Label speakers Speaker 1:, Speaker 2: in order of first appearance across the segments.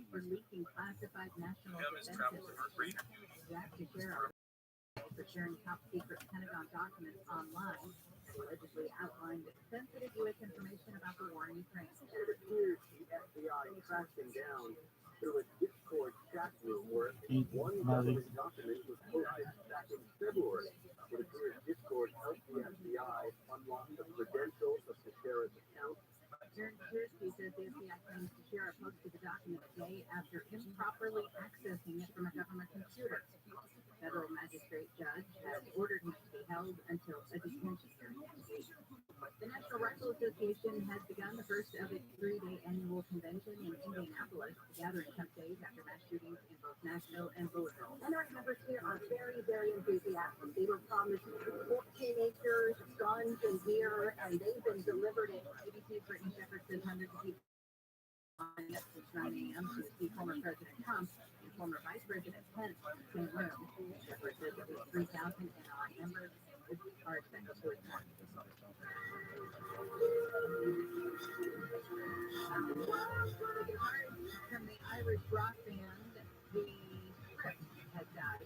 Speaker 1: for leaking classified national defense information. We have to share our for sharing top secret Pentagon documents online that allegedly outlined sensitive U.S. information about the war in Ukraine.
Speaker 2: It appears the FBI tracked him down through a Discord chat room where one government document was posted back in February. It appears Discord helped the FBI unlock the credentials of Teixeira's account.
Speaker 1: Aaron Kirsky says the FBI claims Teixeira posted the document a day after improperly accessing it from a government computer. A federal magistrate judge has ordered him to be held until a detention hearing next week. The National Rifle Association has begun the first of its three-day annual convention in Indianapolis. The gathering comes days after mass shootings in both Nashville and Louisville.
Speaker 2: And our members here are very, very enthusiastic. They were promised 14 acres, guns, and gear, and they've been delivered it.
Speaker 1: ABC's Brittany Shepard says hundreds of people lined up since 9 a.m. to see former President Trump and former Vice President Pence in the same room. Shepard says at least 3,000 NRI members are expected to attend. From the Irish rock band, the Crips has died.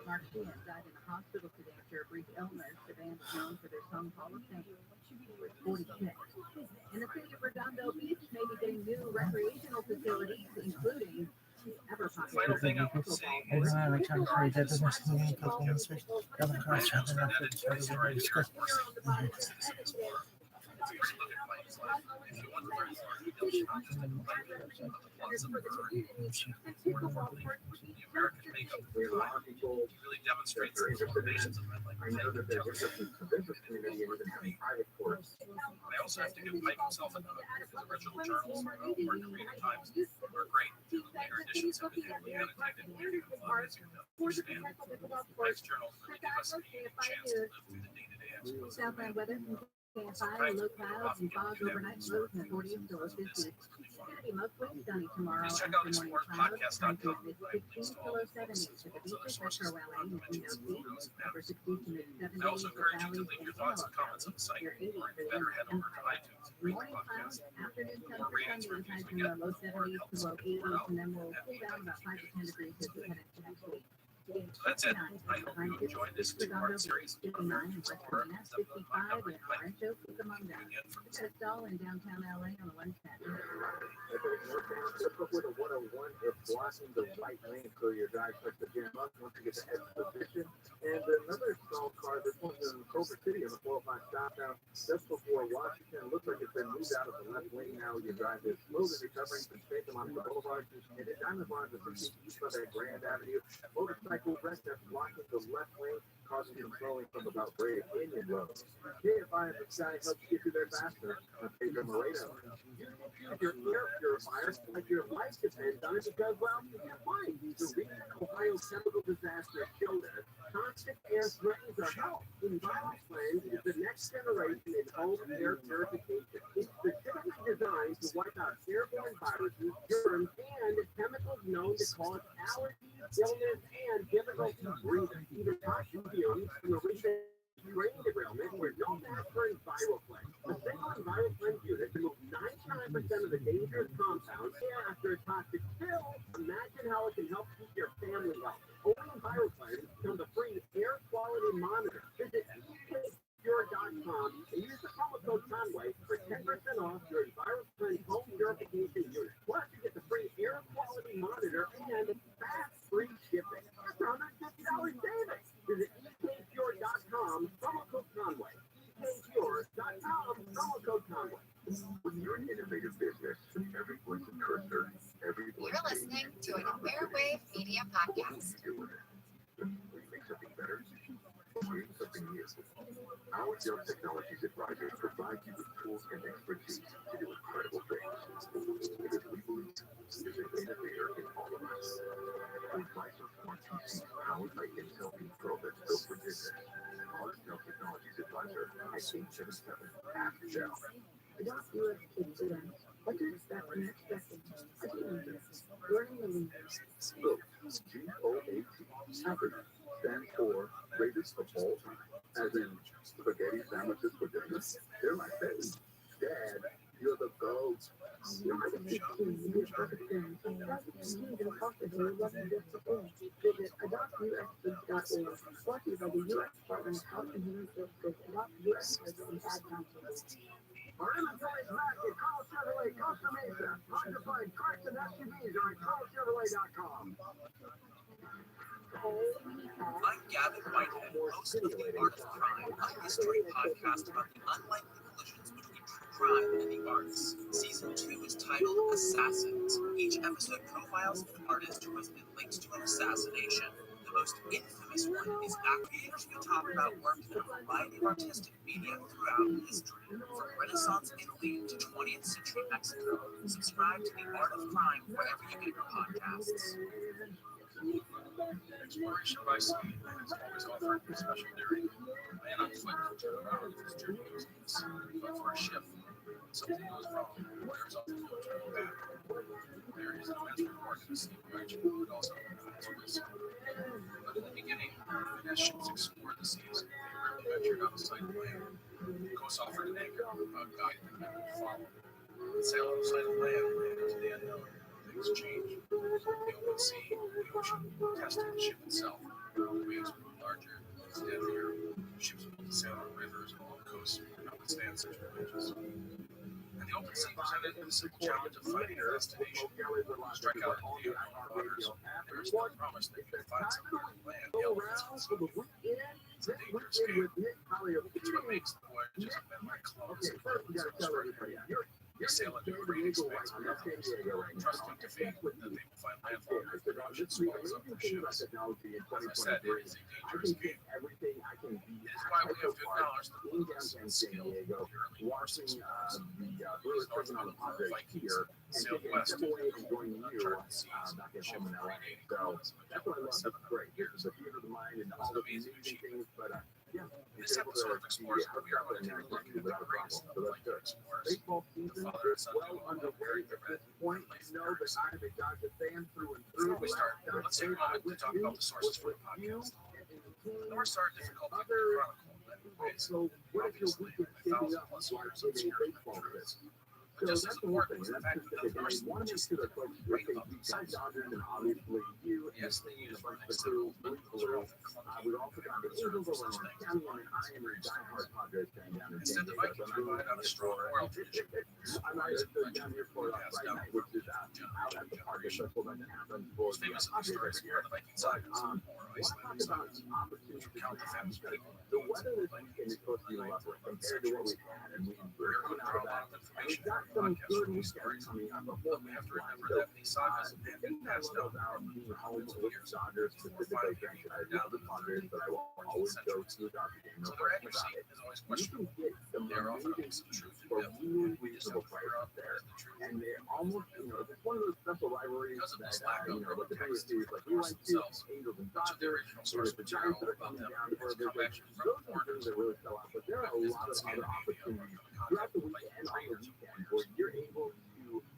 Speaker 1: Mark Sheehan died in the hospital today after a brief illness. The band is known for their song Hall of Fame. He was 46. In the city of Redondo Beach, may be getting new recreational facilities, including ever popular pickleball courts.
Speaker 3: American makeup really demonstrates the foundations of men like I also have to give Mike himself a note. His original journals about more creative times are great. Later editions have been heavily annotated and making them far easier to understand. Mike's journals really give us a chance to live through the day-to-day exploits.
Speaker 1: Southland weather. KFI, low clouds and fog overnight, lows in the 40s to low 50s. It's going to be mostly sunny tomorrow.
Speaker 3: Check out explorepodcast.com.
Speaker 1: With 15 to low 70s for the beaches, Metro LA, and Window Beach, upper 60s to mid 70s.
Speaker 3: I also encourage you to leave your thoughts and comments on the site, or you better head over to iTunes and rate the
Speaker 1: Morning clouds,
Speaker 3: podcast.
Speaker 1: afternoon sun for Sunday, highs in the low 70s to low 80s, and then we'll cool down about 5 to 10 degrees as we head into next week.
Speaker 3: So that's it. I hope you enjoyed this two-part series.
Speaker 1: 59 in West Virginia, 55 in Rancho Cucamonga. We got a stall in downtown LA on the 110.
Speaker 2: With a 101, it's blocking the right lane so your drive starts to jam up once you get to edge position. And another stall car, this one's in Culver City on the 405 southbound, just before Washington. Looks like it's been moved out of the left lane now. Your drive is smoothly recovering from State Monica Boulevard. And the Diamond Bar is east of that Grand Avenue. Motorcycle rest that's blocking the left lane, causing some slowing from about Brea Canyon Road. KFI and the sky helps get you there faster. Pedro Moreno. If your air purifier, like your life depends on it because, well, you're fine. The recent Ohio chemical disaster killed it. Toxic air threatens our health. ViralRabbi is the next generation in home air purification. It's specifically designed to wipe out airborne viruses, germs, and chemicals known to cause allergies, illness, and difficulty breathing. Even toxic fumes from the recent train derailment were known to have turned viral flame. A single viral flame unit removed 99% of the dangerous compounds after a toxic spill. Imagine how it can help keep your family healthy. Only viral flames comes a free air quality monitor. Visit picoftheday.com and use the promo code Conway for 10% off your EnviroFriend home purification unit. Plus, you get the free air quality monitor and fast free shipping. That's $150 savings. Visit picoftheday.com, promo code Conway. picoftheday.com, promo code Conway. When you're an innovative business, every voice is cursor, every voice.
Speaker 4: You're listening to an Airwave Media Podcast.
Speaker 2: When you make something better, create something new. Our Young Technologies advisors provide you with tools and expertise to do incredible things. Because we believe there's an innovator in all of us. Advisor Smart PCs powered by Intel Pro that's built for business. Our Young Technologies advisor at 877 Ask Shell.
Speaker 1: I don't do it to students. What to expect from expecting. I do learning the leaders.
Speaker 2: Look, GOAT, acronym, stands for greatest of all time. As in, spaghetti sandwiches for dinner. They're my favorite. Dad, you're the GOAT.
Speaker 1: You're the 15 years of experience. Steve and Parker, who would love to hear from you. Visit adoptusfoods.org, brought to you by the U.S. Department of Health and Human Services, Adopt U.S. and Ad Council.
Speaker 2: Our inventory is back at Carl Chevrolet Costa Mesa. Modified trucks and SUVs are at carlchevrolet.com.
Speaker 3: I'm Gavin Whitehead, host of The Art of Crime, a history podcast about the unlikely collisions between true crime and the arts. Season 2 is titled Assassins. Each episode profiles an artist who has been linked to an assassination. The most infamous one is creators we talk about work in a variety of artistic media throughout history, from Renaissance Italy to 20th century Mexico. Subscribe to The Art of Crime wherever you get your podcasts. Exploration by sea has always offered special daring. Man on foot can turn around if his journey goes east, but for a ship, when something goes wrong, there's often no turning back. There is an immense reward in the sea voyage, but also immense risk. But in the beginning, as ships explored the seas, they rarely ventured out of sight of land. Coast offered an anchor, a guide that men would follow. But sail out of sight of land and into the unknown. Things change. The open sea, the ocean, tested the ship itself. The waves grew larger, deadlier. Ships built to sail on rivers and along coasts could not withstand such voyages. And the open sea presented the simple challenge of finding a destination. Strike out into the unknown waters, there is no promise that you can find somewhere on land held with it's a dangerous game. It's what makes the voyages of men like Columbus and Columbus so extraordinary. They sail into great expanse of waters, trusting to fate that they will find landfall if the ocean swallows up their ships. As I said, it is a dangerous game. It is why we have to acknowledge the willingness and skill of the early persons. These Northern Vikings sailed west to the uncharted seas on a ship predating Columbus by 700 years. It was an amazing achievement. This episode explores how we are going to take a look at the greatest of the Viking explorers, the father and son duo of Harry the Red and Leif the Ernest. Before we start, let's take a moment to talk about the sources for the podcast. The North Star difficulty of the Chronicle in many ways, obviously, with 1,000+ years of obscurity and truths. But just as important was the fact that the first just write about themselves. Yes, they use for an example, but those are often clunky and reserved for such things as monuments and grave stones. Instead, the Vikings relied on a strong oral tradition, stories and legends passed down from generation to generation. Most famous of these stories are the Viking sagas, or Icelandic sagas, which recount the famous people and deeds of the Vikings in the 9th and 11th centuries. We're going to draw a lot of information from the podcast from these stories, but we have to remember that these sagas have been passed down for hundreds of years before finally being written down in the 14th centuries. So their accuracy is always questionable. They are often a piece of truth in myth. We just have to figure out where the truth is. Because of this lack of written text for the course themselves, much of the original source material about them has come actually from foreigners, visits to Scandinavia or from contact with Viking traders or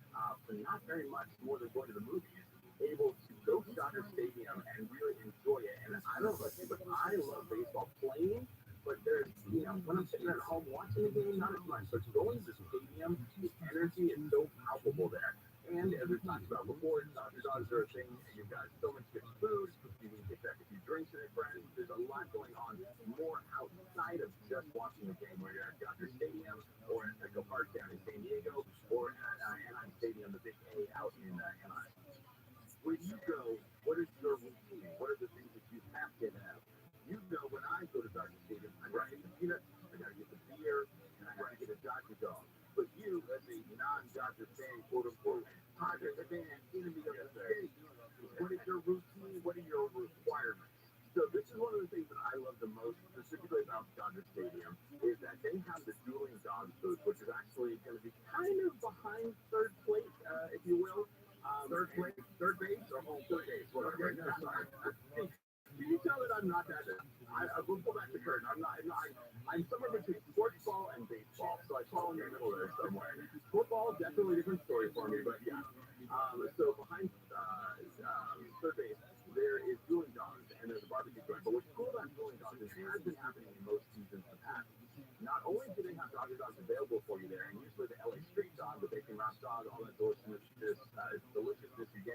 Speaker 3: warriors.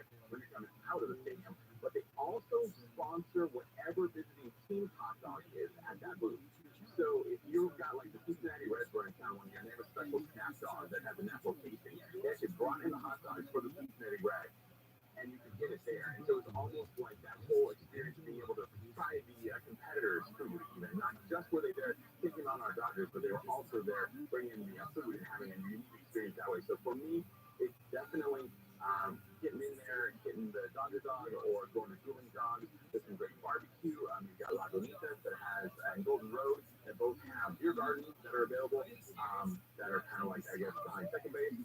Speaker 2: there. And so it's almost like that whole experience being able to try the competitors' food, even not just were they there taking on our Dodgers, but they were also there bringing the food and having a unique experience that way. So for me, it's definitely getting in there, getting the Dodger dog or going to Dueling Dogs. There's some great barbecue. You've got Lagunitas that has and Golden Road that both have beer gardens that are available that are kind of like, I guess, behind second base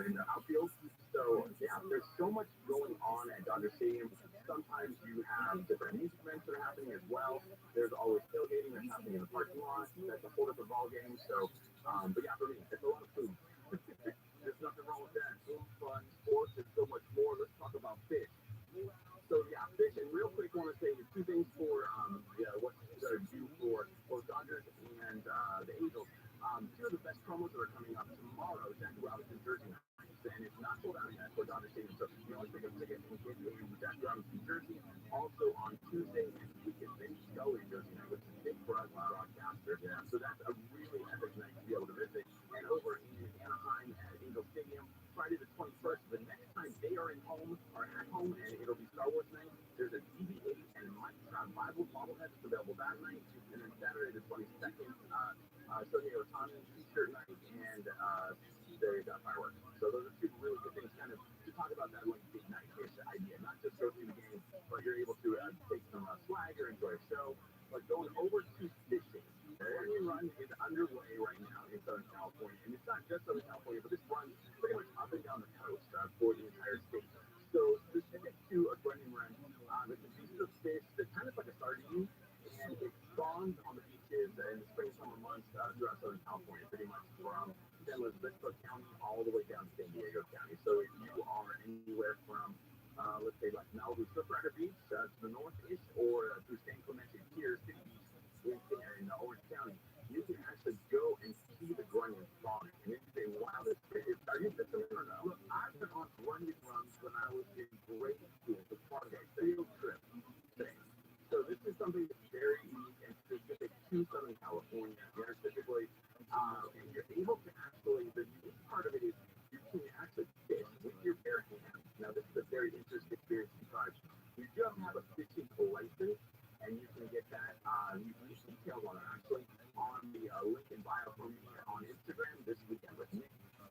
Speaker 2: in the outfield. So, yeah, there's so much going on at Dodger Stadium. Sometimes you have different music events that are happening as well. There's always tailgating that's happening in the parking lot. That's a whole different ball game. So, but yeah, for me, it's a lot of food. There's nothing wrong with that. Food, fun, sports, and so much more. Let's talk about fish. So yeah, fish. And real quick, I want to say two things for what to do for both Dodgers and the Angels. Two of the best promos that are coming up tomorrow. Jack Robinson jersey night, and it's not sold out yet for Dodger Stadium. So you always pick up tickets and get a Jack Robinson jersey. Also on Tuesday next week is Vince Scully jersey night, which is big for us broadcasters. Yeah. So that's a really epic night to be able to visit. And over in Anaheim at Angel Stadium, Friday the 21st, the next time they are at home, and it'll be Star Wars night. There's a DB8 and Mike Trout Bible bobblehead that's available that night. And then Saturday the 22nd, Sunday Otani t-shirt night, and they've got fireworks. So those are two really good things kind of to talk about that like big night-ish idea. Not just go through the game, but you're able to take some swag or enjoy a show. But going over to fishing, the Oregon run is underway right now in Southern California. And it's not just Southern California, but this runs pretty much up and down the coast for the entire state. So specific to a running run, it's a piece of fish that's kind of like a sardine, and it spawns on the beaches in the spring, summer months throughout Southern California, pretty much from San Luis Obispo County all the way down to San Diego County. So if you are anywhere from, let's say, like Malibu Surfrider Beach to the north-ish, or through San Clemente Pier City Beach in Orange County, you can actually go and see the grunion spawning. And it's a wild experience. Are you just or no? Look, I've been on grunion runs when I was in grade school as part of a field trip thing. So this is something that's very unique and specific to Southern California. They're typically, and you're able to actually, the unique part of it is you can actually fish with your bare hands. Now, this is a very interesting experience because you do have a fishing license, and you can get that, you can get details on it actually on the link in bio for me on Instagram this weekend with me.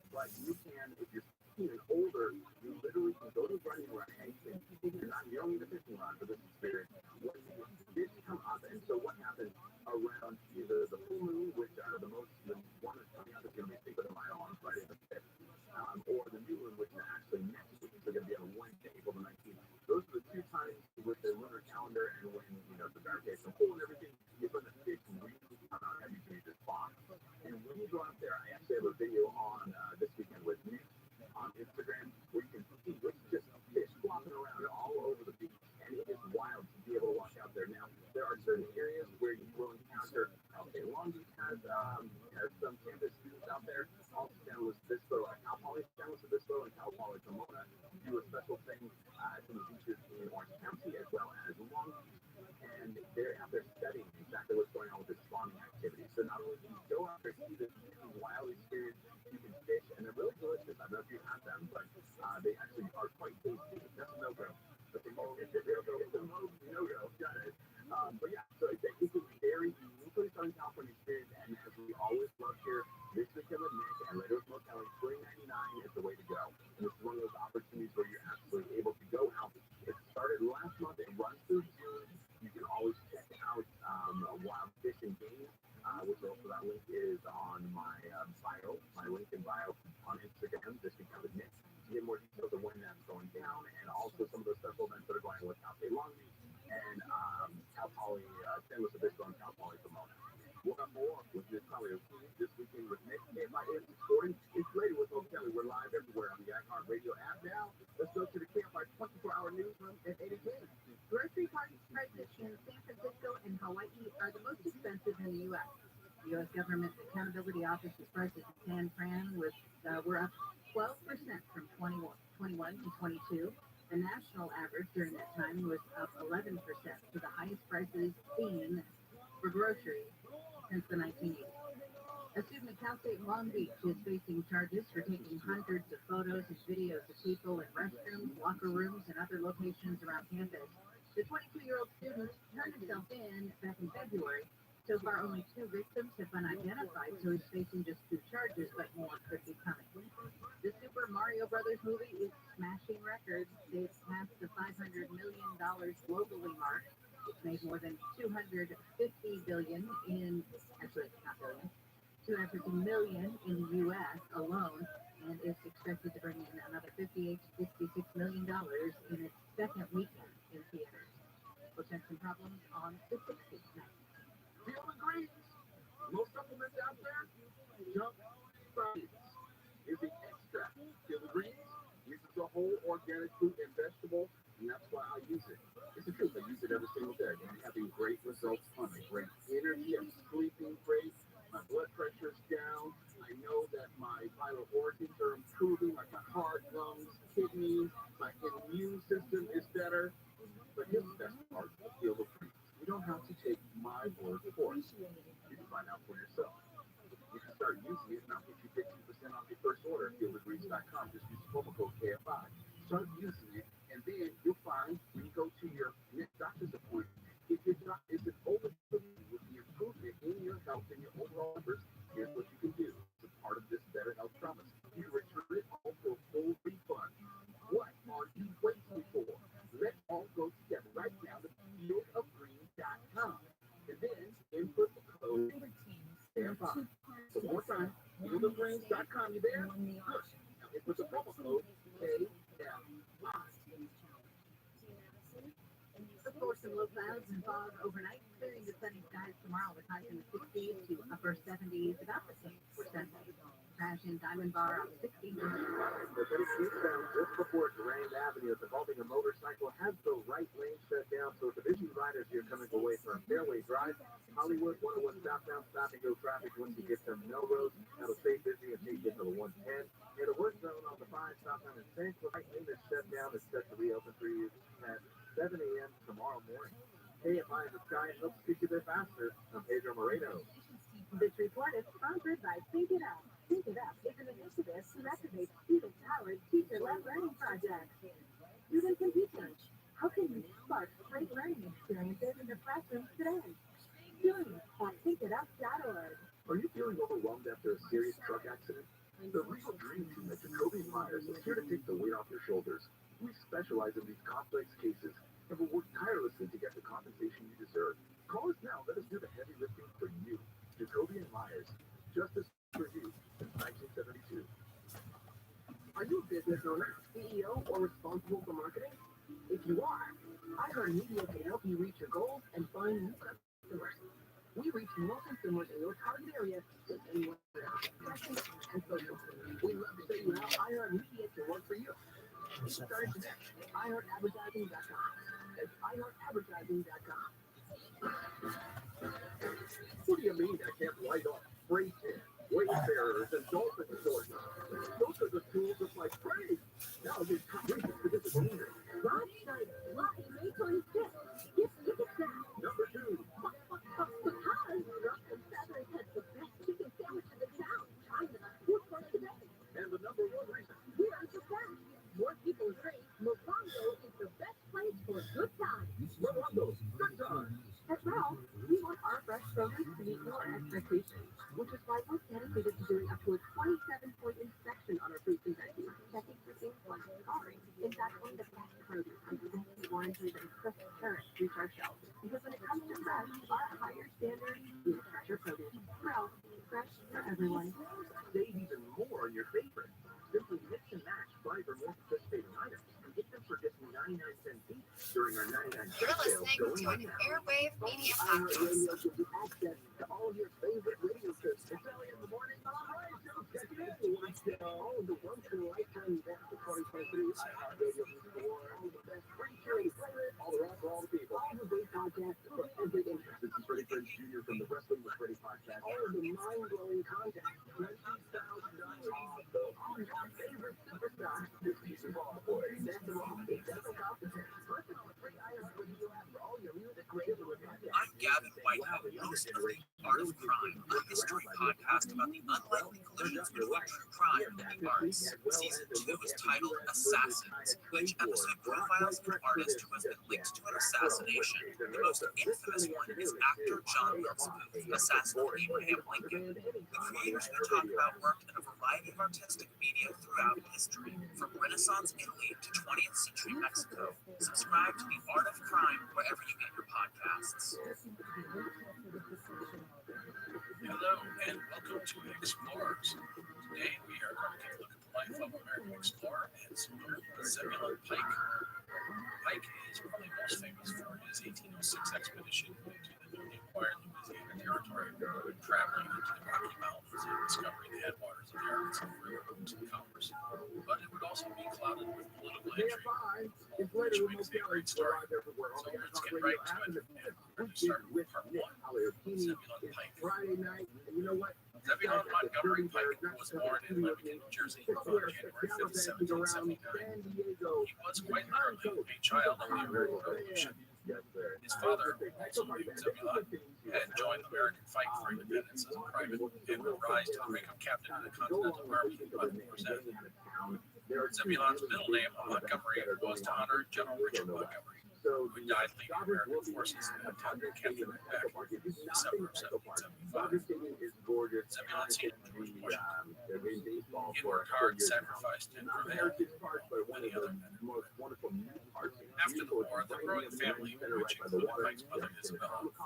Speaker 2: But you can, if you're 16 and older, you literally can go to the running run and you don't need a fishing rod for this experience. When the fish come up, and so what happens around either the full moon, which are the one that's coming out is going to be Cinco de Mayo on Friday the 5th, or the new moon, which is actually next week, so going to be on Wednesday, April the 19th. Those are the two times with the lunar calendar and when, the gravitational pull and everything, you're going to fish really come out every day to spawn. And when you go out there, I actually have a video on this weekend with me on Instagram where you can see it's just fish flopping around all over the beach, and it is wild to be able to walk out there. Now, there are certain areas where you will encounter, Long Beach has some campus students out there. Also, San Luis Obispo, Cal Poly San Luis Obispo, and Cal Poly Pomona do a special thing at some of the beaches in Orange County as well as Long Beach. And they're out there studying exactly what's going on with this spawning activity. So not only can you go out there and see this wild experience, you can fish, and they're really delicious. I don't know if you had them, but they actually are quite tasty. That's a no-go. But the no-go, it's a no-go. Got it. But yeah, so it's a very uniquely Southern California experience, and as we always love here, this weekend with Nick and Later with Motel, $20.99 is the way to go. And it's one of those opportunities where you're absolutely able to go out. It started last month. It runs through June. You can always check out Wild Fish and Game, which also that link is on my bio, my link in bio on Instagram. This weekend with Nick to get more details of when that's going down, and also some of those special events that are going on with Cal State Long Beach and Cal Poly San Luis Obispo and Cal Poly Pomona. We'll have more with this probably this weekend with Nick. KFI Sporting. It's Later with Oak Kelly. We're live everywhere on the iHeartRadio app now. Let's go to the KFI 24-hour newsroom at 8 a.m.
Speaker 1: Grocery prices in San Francisco and Hawaii are the most expensive in the U.S. The U.S. Government Accountability Office's prices in San Fran were up 12% from 21 to 22. The national average during that time was up 11%, to the highest prices seen for groceries since the 1980s. A student at Cal State Long Beach is facing charges for taking hundreds of photos and videos of people in restrooms, locker rooms, and other locations around campus. The 22-year-old student turned himself in back in February. So far, only 2 victims have been identified, so he's facing just 2 charges, but more could be coming. The Super Mario Brothers movie is smashing records. They've passed the $500 million globally mark. It's made more than $250 billion in, actually, not billion, $250 million in the U.S. alone, and it's expected to bring in another $58 to $66 million in its second weekend in theaters. We'll check some problems on the 60s next.
Speaker 2: Feel the greens. Most supplements out there, junk science. Is the extract. Feel the greens. Uses a whole organic fruit and vegetable, and that's why I use it. It's the truth. I use it every single day. I'm having great results on me. Great energy. I'm sleeping great. My blood pressure's down. I know that my vital organs are improving, like my heart, lungs, kidneys. My immune system is better. But here's the best part. Feel the greens. You don't have to take my word for it. You can find out for yourself. You can start using it, and I'll get you 15% off your first order at fieldofgreens.com. Just use promo code KFI. Start using it, and then you'll find when you go to your next doctor's appointment, if your doctor isn't over with the improvement in your health and your overall numbers, here's what you can do. It's a part of this Better Health Promise. You can return it all for a full refund. What are you waiting for? Let's all go together right now to fieldofgreens.com. And then input the code KFI. So one more time, fieldofgreens.com. You there? Good. Now input the promo code KFI.
Speaker 1: Look for some low clouds and fog overnight, clearing the sunny skies tomorrow with highs in the 60s to upper 70s, about the same for Sunday. Crash in Diamond Bar on 16.
Speaker 2: The Betty eastbound just before Grand Avenue involving a motorcycle has the right lane shut down, so the busy riders here coming away from Fairway Drive, Hollywood 101 southbound stop and go traffic once you get to Melrose. That'll stay busy until you get to the 110. And the work zone on the 5 southbound and Central right lane is shut down. It's set to reopen for you at 7 a.m. tomorrow morning. KFI in the sky helps get you there faster. I'm Pedro Moreno.
Speaker 1: This report is sponsored by Think It Up. Think It Up is an initiative to activate student-powered teacher-led learning projects. Students and teachers, how can you spark great learning experiences in your classrooms today? Join us at thinkitup.org.
Speaker 2: Are you feeling overwhelmed after a serious truck accident? The Real Dream Team at Jacoby Myers is here to take the weight off your shoulders. We specialize in these complex cases and will work tirelessly to get the compensation you deserve. Call us now. Let us do the heavy lifting for you. Jacoby and Myers, justice for you since 1972. Are you a business owner, CEO, or responsible for marketing? If you are, iHeartMedia can help you reach your goals and find new customers. We reach more consumers in your target area than anyone else. And social. We love to show you how iHeartMedia can work for you. Get started today. iHeartAdvertising.com. That's iHeartAdvertising.com. What do you mean I can't write off freight in, wayfarers, and dolphin resorts? Those are the tools of my trade. Now there's conditions for disappearing.
Speaker 1: Rob Schneider, live May 25th. Gift tickets now.
Speaker 2: Number 2.
Speaker 1: Because Rock and Feathers has the best chicken sandwiches in town. Try them at foodporn today.
Speaker 2: And the number 1 reason.
Speaker 1: We're the best. More people agree Morongo is the best place for good times.
Speaker 2: Morongo, good time.
Speaker 1: At Ralph, we want our fresh produce to meet your expectations, which is why we're dedicated to doing up to a 27-point inspection on our fruits and veggies, checking for things like scarring. In fact, only the best produce and oranges and crisp carrots reach our shelves. Because when it comes to fresh, our higher standard is fresher produce. Ralph, fresh for everyone.
Speaker 2: Save even more on your favorites. Simply mix and match 5 or more participating items and get them for just 99 cents each during our 99 cent
Speaker 4: You're
Speaker 2: sale
Speaker 4: listening
Speaker 2: going
Speaker 4: to
Speaker 2: on
Speaker 4: an
Speaker 2: now.
Speaker 4: Airwave Media
Speaker 2: iHeartRadio
Speaker 4: Podcast.
Speaker 2: gives you access to all of your favorite radio shows. It's early in the morning. All right, so check it out. Watch all of the once-in-a-lifetime events for 2023. iHeartRadio is for all the best free shows, all the rock for all the people, all the great podcasts for every interest. This is Freddie Prinze Jr. from the Wrestling with Freddie podcast. All of the mind-blowing content. All your favorite superstars. This piece of all boys. That's all. It's a competition. Listen to the free iHeartRadio app for all your music, radio, and podcasts.
Speaker 3: Gavin Whitehead, host of The Art of Crime, a history podcast about the unlikely collisions between true crime and the arts. Season 2 is titled Assassins, which episode profiles an artist who has been linked to an assassination. The most infamous one is actor John Wilkes Booth, assassinating Abraham Lincoln. The creators will talk about work in a variety of artistic media throughout history, from Renaissance Italy to 20th century Mexico. Subscribe to The Art of Crime wherever you get your podcasts.
Speaker 5: Hello and welcome to Explorers. Today we are going to take a look at the life of American explorer and swimmer Zebulon Pike. Pike is probably most famous for his 1806 expedition into the newly acquired Louisiana Territory, traveling into the Rocky Mountains and discovering the headwaters of the Arkansas River to the commerce. But it would also be clouded with political intrigue, all of which makes it a great story. So let's get right to it. And we're going to start with part 1, Zebulon Pike. Zebulon Montgomery Pike was born in Leamington, New Jersey on January 5, 1779. He was quite literally a child of the American Revolution. His father, also named Zebulon, had joined the American fight for independence as a private and would rise to the rank of captain in the Continental Army by the war's end. Zebulon's middle name, Montgomery, was to honor General Richard Montgomery, who died leading American forces in an attempt to capture Quebec in December of 1775. Zebulon seen George Washington. He worked hard, sacrificed, and prevailed, many other men. After the war, the growing family, which included Pike's mother Isabella, moved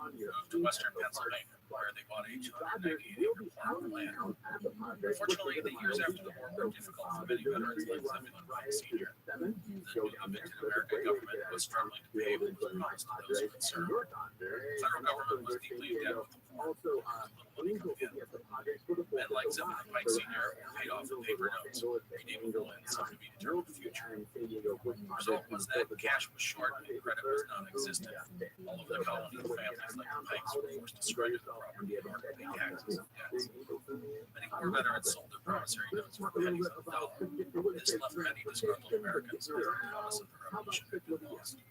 Speaker 5: to western Pennsylvania, where they bought a 298-acre plot of land. Unfortunately, the years after the war were difficult for many veterans like Zebulon Pike Sr. The newly minted American government was struggling to pay what was promised to those who had served. The federal government was deeply in debt with the war, with little money coming in. Men like Zebulon Pike Sr. paid off in paper notes, redeemable in some to be determined future. The result was that cash was short and credit was non-existent. All of the colony families like the Pikes were forced to surrender the property in order to pay taxes and debts. Many war veterans sold their promissory notes for pennies on the dollar. This left many disgruntled Americans with the promise of the revolution had been lost.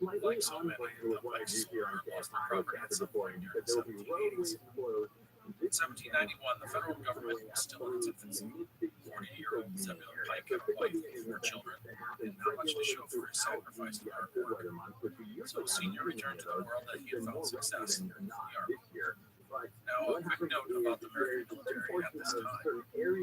Speaker 5: Like so many, the Pikes lost their property at some point during the 1780s. In 1791, the federal government was still in its infancy. 40-year-old Zebulon Pike had a wife and 4 children, and not much to show for his sacrifice to hard work. So Senior returned to the world that he had found success in, the Army. Now, a quick note about the American military at this time.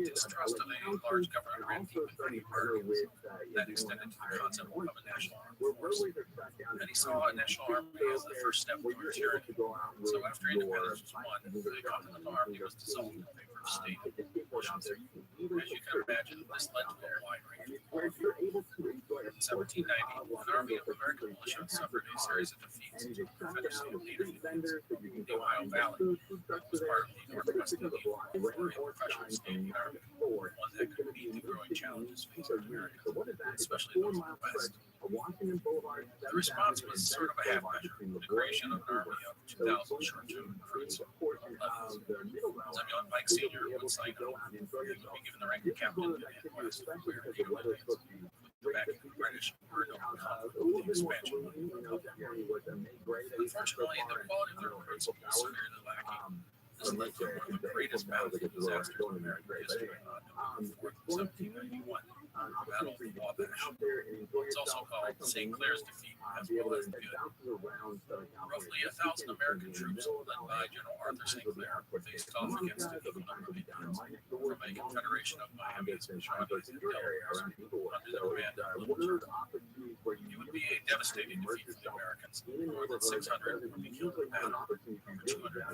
Speaker 5: Distrust of a large government ran deep in many Americans. That extended to the concept of a national armed force. Many saw a national army as the first step toward tyranny. So after independence was won, the Continental Army was dissolved in favor of state portions. As you can imagine, this led to a wide-ranging warfare. In 1790, an army of American militia suffered a series of defeats to Confederacy and Native Indians. The Ohio Valley was part of the Northwest Indian War for a professional standing army, one that could meet the growing challenges facing America, especially those in the West. The response was sort of a half measure, the creation of an army of 2,000 short-term recruits. Zebulon Pike Sr. would sign up. He would be given the rank of captain in the West, where he would advance. The backing of the British were no conflict with the expansion of the war. Unfortunately, the quality of the recruits was severely lacking. This led to one of the greatest battles and disasters in American history on November 4th, 1791, the Battle of the Wabash. It's also called St. Clair's defeat, as well as the Good. Roughly 1,000 American troops, led by General Arthur St. Clair, faced off against a equal number of Indians from a confederation of Miamis, Shawnees, and Delawares under the command of Little Turtle. It would be a devastating defeat for the Americans. More than 600 would be killed in battle, over 250 wounded.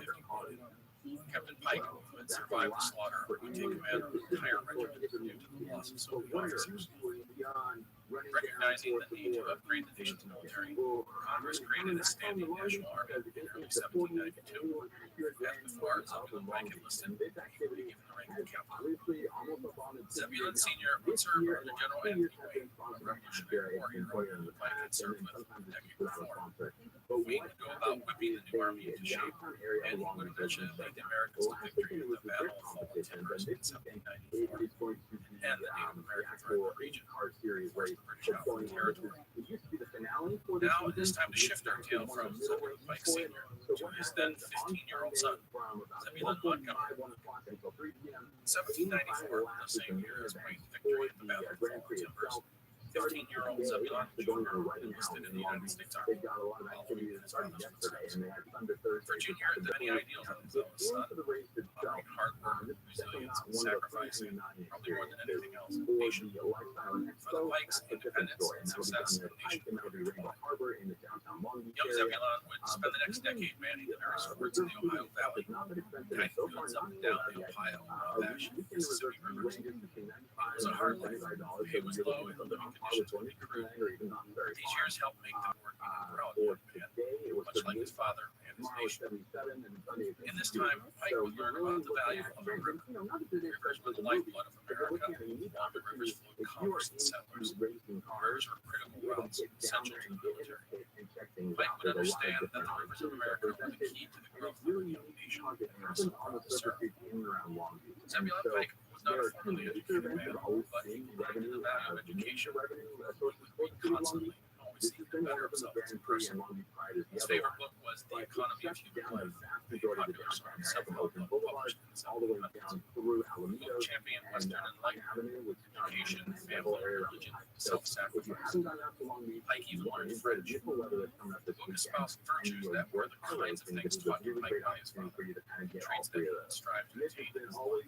Speaker 5: Captain Pike, who had survived the slaughter, would take command of the entire regiment due to the loss of so many officers. Recognizing the need to upgrade the nation's military, Congress created a standing national army in early 1792. As before, Zebulon Pike enlisted, he would be given the rank of captain. Zebulon Sr. would serve under General Anthony Wayne, a Revolutionary War hero Pike had served with a decade before. Wayne would go about whipping the new army into shape, and he would eventually lead the Americans to victory in the Battle of Fallen Timbers in 1794, and the Native American threat in the region, forced the British out of the territory. Now it is time to shift our tale from Zebulon Pike Sr. to his then 15-year-old son, Zebulon Montgomery. In 1794, the same year as Wayne's victory at the Battle of Fallen Timbers, 15-year-old Zebulon Jr. enlisted in the United States Army, following his father's footsteps. For Junior had many ideals of himself as son, honoring hard work, resilience, and sacrifice, and probably more than anything else, patience. For the Pikes, independence and success in the nation would be required. Young Zebulon would spend the next decade manning the various forts in the Ohio Valley, guiding fields up and down the Ohio, Wabash, and Mississippi rivers. It was a hard life. Pay was low and the living conditions were meager. These years helped make them work even proud young man, much like his father and his nation. In this time, Pike would learn about the value of a river. Rivers were the lifeblood of America. Along the rivers flowed commerce and settlers. Rivers were critical routes, essential to the military. Pike would understand that the rivers of America were the key to the growth of a young nation and person proud to serve. Zebulon Pike was not a formally educated man, but he believed in the value of education. He would read constantly and always seek to better himself as a person. His favorite book was The Economy of Human Life, a popular song several of them published in the 1700s. The book championed Western enlightenment, education, family, religion, self-sacrifice. Pike even learned French. The book espoused virtues that were the kinds of things taught to Pike by his father, traits that he would strive to attain in his life.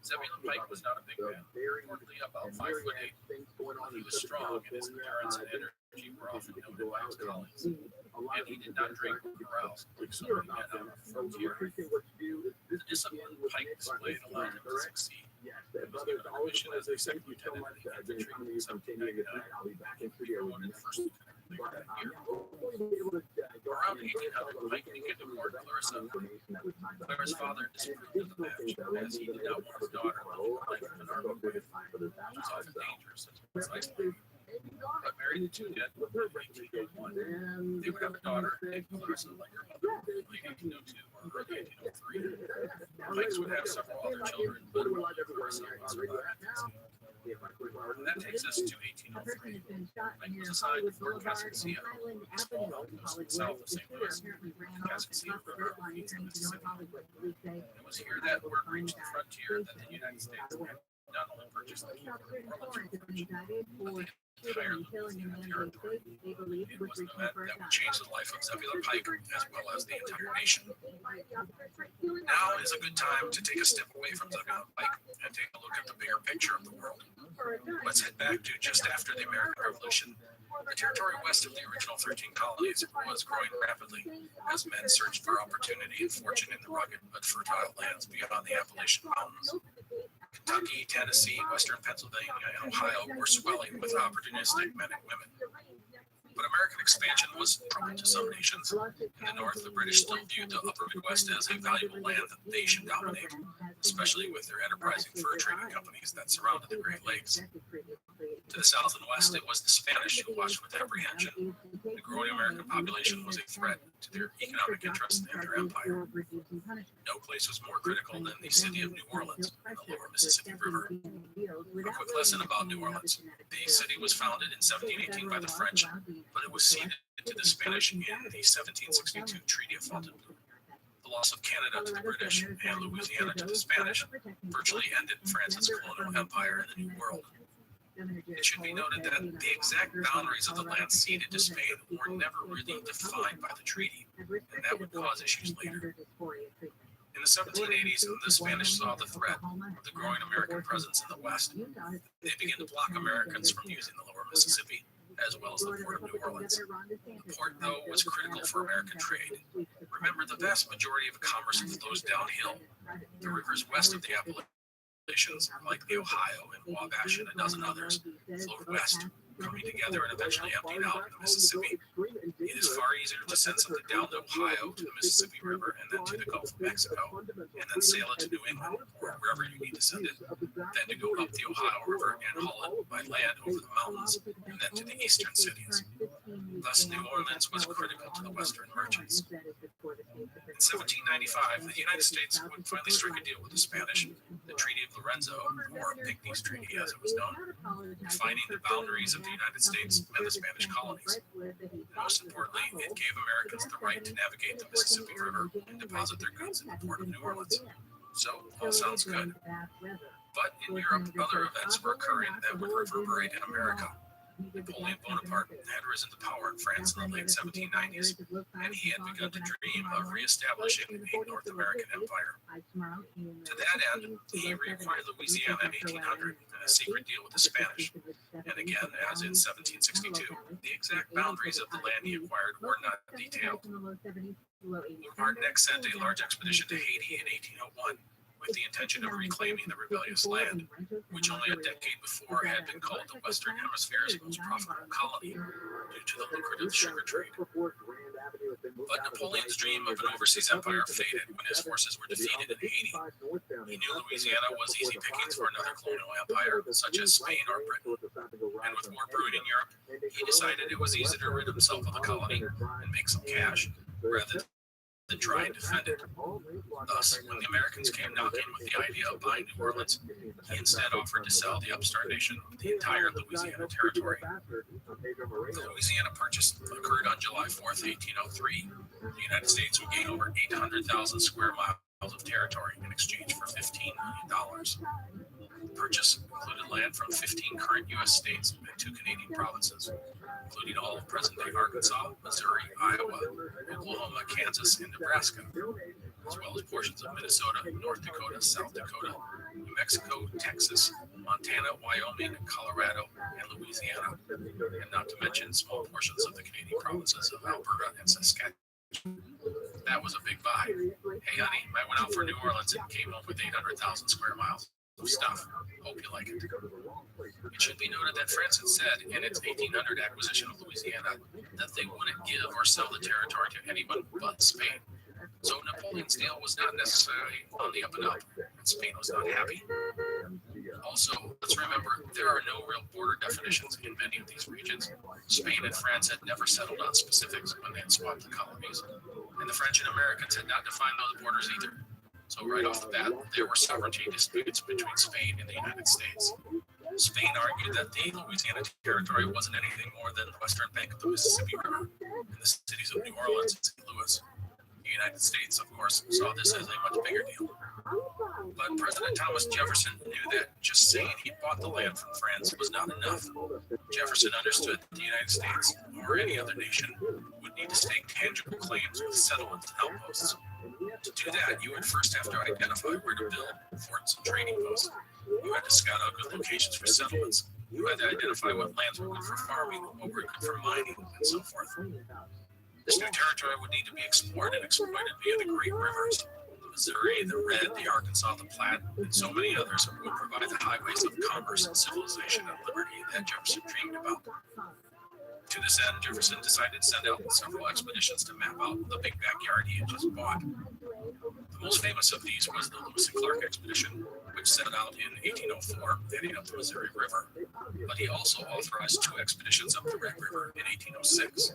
Speaker 5: Zebulon Pike was not a big man, reportedly about 5'8". He was strong, and his endurance and energy were often noted by his colleagues. And he did not drink or carouse like so many men out on the frontier. The discipline Pike displayed allowed him to succeed. He was given a commission as a second lieutenant in the infantry in 1799, and he promoted first lieutenant later that year. Around 1800, Pike began to court Clarissa. Clara's father disapproved of the match, as he did not want his daughter living the life of an army wife, which was often dangerous as well as isolating. But married the two yet in 1801. They would have a daughter named Clarissa like her mother in late 1802 or early 1803. Pikes would have several other children, but Clarissa would survive. And that takes us to 1803. Pike was assigned to Fort Cascasia, a small outpost south of St. Louis. The Cascasia River feeds the Mississippi. It was here that word reached the frontier that the United States had not only purchased the key to New Orleans River, but the entire Louisiana territory. It was an event that would change the life of Zebulon Pike as well as the entire nation. Now is a good time to take a step away from Zebulon Pike and take a look at the bigger picture of the world. Let's head back to just after the American Revolution. The territory west of the original 13 colonies was growing rapidly as men searched for opportunity and fortune in the rugged but fertile lands beyond the Appalachian Mountains. Kentucky, Tennessee, Western Pennsylvania, and Ohio were swelling with opportunistic men and women. But American expansion was trouble to some nations. In the North, the British still viewed the upper Midwest as a valuable land that they should dominate, especially with their enterprising fur trading companies that surrounded the Great Lakes. To the south and west, it was the Spanish who watched with apprehension. The growing American population was a threat to their economic interests and their empire. No place was more critical than the city of New Orleans on the lower Mississippi River. A quick lesson about New Orleans. The city was founded in 1718 by the French, but it was ceded to the Spanish in the 1762 Treaty of Fontainebleau. The loss of Canada to the British and Louisiana to the Spanish virtually ended France's colonial empire in the New World. It should be noted that the exact boundaries of the land ceded to Spain were never really defined by the treaty, and that would cause issues later. In the 1780s, the Spanish saw the threat of the growing American presence in the West. They began to block Americans from using the lower Mississippi, as well as the port of New Orleans. The port, though, was critical for American trade. Remember, the vast majority of commerce flows downhill. The rivers west of the Appalachians, like the Ohio and Wabash and a dozen others, flowed west, coming together and eventually emptying out in the Mississippi. It is far easier to send something down the Ohio to the Mississippi River and then to the Gulf of Mexico, and then sail it to New England or wherever you need to send it, than to go up the Ohio River and haul it by land over the mountains and then to the eastern cities.
Speaker 3: Thus, New Orleans was critical to the Western merchants. In 1795, the United States would finally strike a deal with the Spanish, the Treaty of Lorenzo, or Pinckney's Treaty as it was known, defining the boundaries of the United States and the Spanish colonies. And most importantly, it gave Americans the right to navigate the Mississippi River and deposit their goods in the port of New Orleans. So, all sounds good. But in Europe, other events were occurring that would reverberate in America. Napoleon Bonaparte had risen to power in France in the late 1790s, and he had begun to dream of reestablishing a North American empire. To that end, he reacquired Louisiana in 1800 in a secret deal with the Spanish. And again, as in 1762, the exact boundaries of the land he acquired were not detailed. Bonaparte next sent a large expedition to Haiti in 1801, with the intention of reclaiming the rebellious land, which only a decade before had been called the Western Hemisphere's most profitable colony due to the lucrative sugar trade. But Napoleon's dream of an overseas empire faded when his forces were defeated in Haiti. He knew Louisiana was easy pickings for another colonial empire, such as Spain or Britain. And with war brewing in Europe, he decided it was easy to rid himself of the colony and make some cash, rather than try and defend it. Thus, when the Americans came knocking with the idea of buying New Orleans, he instead offered to sell the upstart nation the entire Louisiana territory. The Louisiana purchase occurred on July 4th, 1803. The United States would gain over 800,000 square miles of territory in exchange for $15 million. The purchase included land from 15 current U.S. states and 2 Canadian provinces, including all of present-day Arkansas, Missouri, Iowa, Oklahoma, Kansas, and Nebraska, as well as portions of Minnesota, North Dakota, South Dakota, New Mexico, Texas, Montana, Wyoming, Colorado, and Louisiana, and not to mention small portions of the Canadian provinces of Alberta and Saskatchewan. That was a big buy. Hey, honey, I went out for New Orleans and came home with 800,000 square miles of stuff. Hope you like it. It should be noted that France had said in its 1800 acquisition of Louisiana that they wouldn't give or sell the territory to anyone but Spain. So Napoleon's deal was not necessarily on the up and up, and Spain was not happy. Also, let's remember, there are no real border definitions in many of these regions. Spain and France had never settled on specifics when they had swapped the colonies, and the French and Americans had not defined those borders either. So right off the bat, there were sovereignty disputes between Spain and the United States. Spain argued that the Louisiana territory wasn't anything more than the western bank of the Mississippi River in the cities of New Orleans and St. Louis. The United States, of course, saw this as a much bigger deal. But President Thomas Jefferson knew that just saying he bought the land from France was not enough. Jefferson understood that the United States, or any other nation, would need to stake tangible claims with settlements and outposts. To do that, you would first have to identify where to build forts and trading posts. You had to scout out good locations for settlements. You had to identify what lands were good for farming, what were good for mining, and so forth. This new territory would need to be explored and exploited via the great rivers. The Missouri, the Red, the Arkansas, the Platte, and so many others would provide the highways of commerce and civilization and liberty that Jefferson dreamed about. To this end, Jefferson decided to send out several expeditions to map out the big backyard he had just bought. The most famous of these was the Lewis and Clark expedition, which set out in 1804, heading up the Missouri River. But he also authorized 2 expeditions up the Red River in 1806.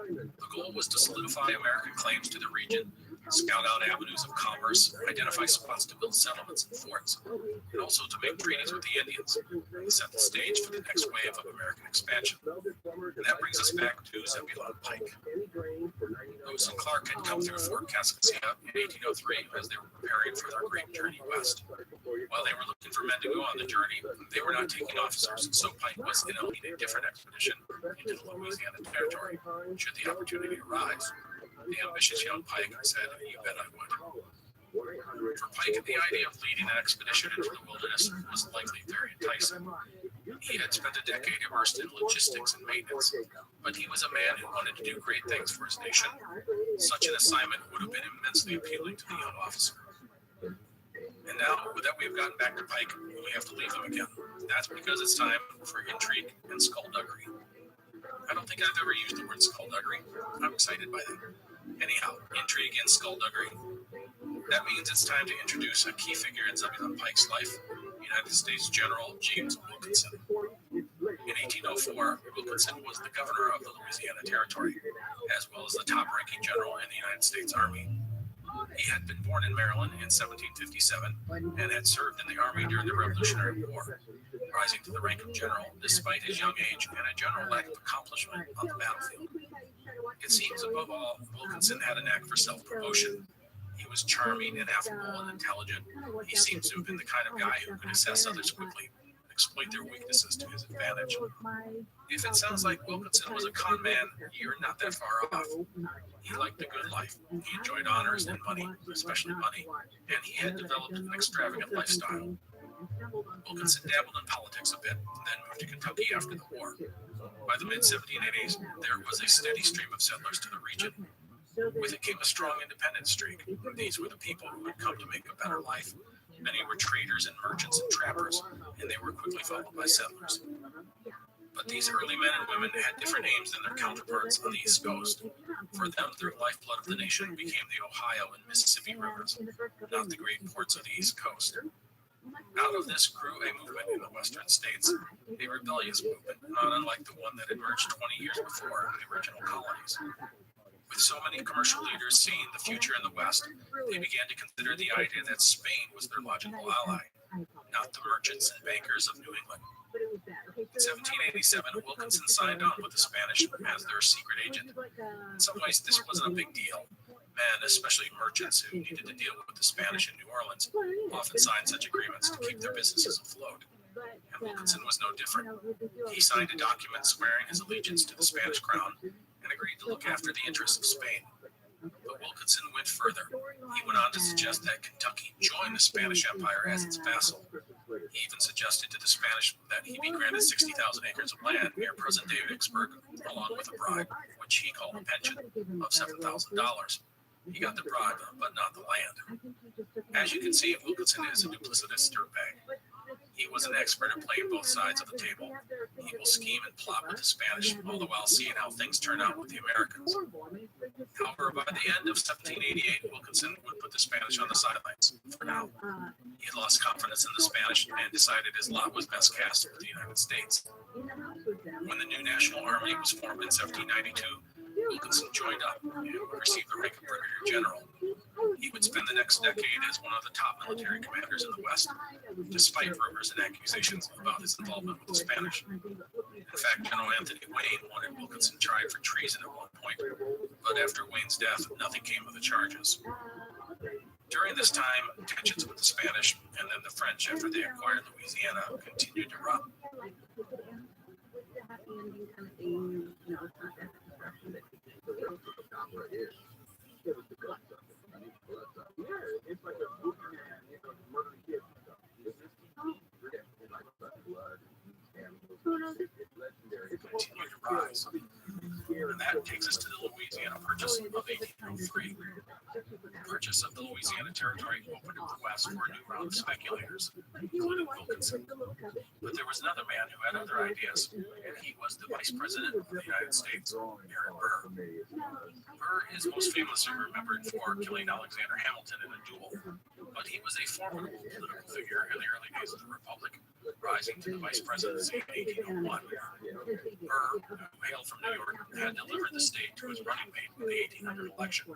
Speaker 3: The goal was to solidify American claims to the region, scout out avenues of commerce, identify spots to build settlements and forts, and also to make treaties with the Indians and set the stage for the next wave of American expansion. And that brings us back to Zebulon Pike. Lewis and Clark had come through Fort Kaskaskia in 1803 as they were preparing for their great journey west. While they were looking for men to go on the journey, they were not taking officers, so Pike was in a different expedition into the Louisiana territory, should the opportunity arise. The ambitious young Pike said, "You bet I would." For Pike, the idea of leading an expedition into the wilderness was likely very enticing. He had spent a decade immersed in logistics and maintenance, but he was a man who wanted to do great things for his nation. Such an assignment would have been immensely appealing to the young officer. And now that we've gotten back to Pike, we have to leave him again. That's because it's time for intrigue and skullduggery. I don't think I've ever used the word skullduggery. I'm excited by that. Anyhow, intrigue and skullduggery. That means it's time to introduce a key figure in Zebulon Pike's life, United States General James Wilkinson. In 1804, Wilkinson was the governor of the Louisiana Territory, as well as the top-ranking general in the United States Army. He had been born in Maryland in 1757 and had served in the Army during the Revolutionary War, rising to the rank of general despite his young age and a general lack of accomplishment on the battlefield. It seems, above all, Wilkinson had a knack for self-promotion. He was charming and affable and intelligent. He seems to have been the kind of guy who could assess others quickly and exploit their weaknesses to his advantage. If it sounds like Wilkinson was a con man, you're not that far off. He liked the good life. He enjoyed honors and money, especially money, and he had developed an extravagant lifestyle. Wilkinson dabbled in politics a bit, then moved to Kentucky after the war. By the mid-1780s, there was a steady stream of settlers to the region. With it came a strong independent streak. These were the people who had come to make a better life. Many were traders and merchants and trappers, and they were quickly followed by settlers. But these early men and women had different aims than their counterparts on the East Coast. For them, the lifeblood of the nation became the Ohio and Mississippi rivers, not the great ports of the East Coast. Out of this grew a movement in the western states, a rebellious movement, not unlike the one that emerged 20 years before in the original colonies. With so many commercial leaders seeing the future in the West, they began to consider the idea that Spain was their logical ally, not the merchants and bankers of New England. In 1787, Wilkinson signed on with the Spanish as their secret agent. In some ways, this wasn't a big deal. Men, especially merchants who needed to deal with the Spanish in New Orleans, often signed such agreements to keep their businesses afloat. And Wilkinson was no different. He signed a document swearing his allegiance to the Spanish crown and agreed to look after the interests of Spain. But Wilkinson went further. He went on to suggest that Kentucky join the Spanish Empire as its vassal. He even suggested to the Spanish that he be granted 60,000 acres of land near present-day Vicksburg, along with a bribe, which he called a pension, of $7,000. He got the bribe, but not the land. As you can see, Wilkinson is a duplicitous dirtbag. He was an expert at playing both sides of the table. He will scheme and plot with the Spanish, all the while seeing how things turn out with the Americans. However, by the end of 1788, Wilkinson would put the Spanish on the sidelines, for now. He had lost confidence in the Spanish and decided his lot was best cast with the United States. When the new National Army was formed in 1792, Wilkinson joined up and would receive the rank of Brigadier General. He would spend the next decade as one of the top military commanders in the West, despite rumors and accusations about his involvement with the Spanish. In fact, General Anthony Wayne wanted Wilkinson tried for treason at one point, but after Wayne's death, nothing came of the charges. During this time, tensions with the Spanish and then the French after they acquired Louisiana continued to run.
Speaker 2: It's like a movie, man. You know, murdering kids and stuff.
Speaker 3: It continued to rise. And that takes us to the Louisiana Purchase of 1803. The purchase of the Louisiana Territory opened up the West for a new round of speculators, including Wilkinson. But there was another man who had other ideas, and he was the Vice President of the United States, Aaron Burr. Burr is most famously remembered for killing Alexander Hamilton in a duel, but he was a formidable political figure in the early days of the Republic, rising to the vice presidency in 1801. Burr, who hailed from New York, had delivered the state to his running mate in the 1800 election.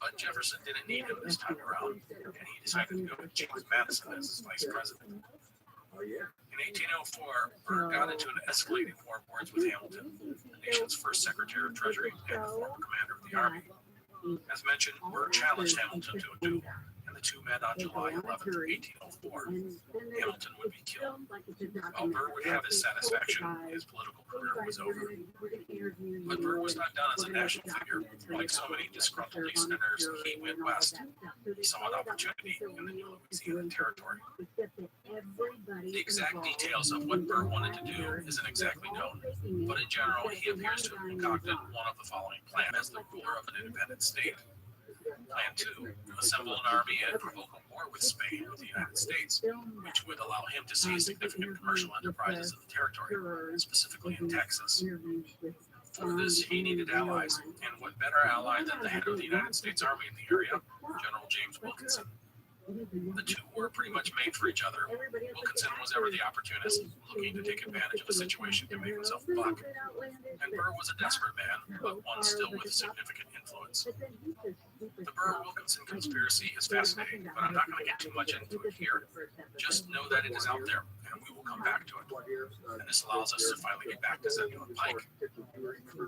Speaker 3: But Jefferson didn't need him this time around, and he decided to go with James Madison as his vice president. In 1804, Burr got into an escalating war of words with Hamilton, the nation's first Secretary of Treasury and the former commander of the Army. As mentioned, Burr challenged Hamilton to a duel, and the two met on July 11, 1804. Hamilton would be killed. While Burr would have his satisfaction, his political career was over. But Burr was not done as a national figure. Like so many disgruntled Easterners, he went west. He saw an opportunity in the new Louisiana Territory. The exact details of what Burr wanted to do isn't exactly known, but in general, he appears to have concocted one of the following plans as the ruler of an independent state. Plan 2, assemble an army and provoke a war with Spain with the United States, which would allow him to seize significant commercial enterprises in the territory, specifically in Texas. For this, he needed allies, and what better ally than the head of the United States Army in the area, General James Wilkinson. The two were pretty much made for each other. Wilkinson was ever the opportunist, looking to take advantage of a situation to make himself a buck. And Burr was a desperate man, but one still with significant influence. The Burr-Wilkinson conspiracy is fascinating, but I'm not going to get too much into it here. Just know that it is out there, and we will come back to it. And this allows us to finally get back to Zebulon Pike.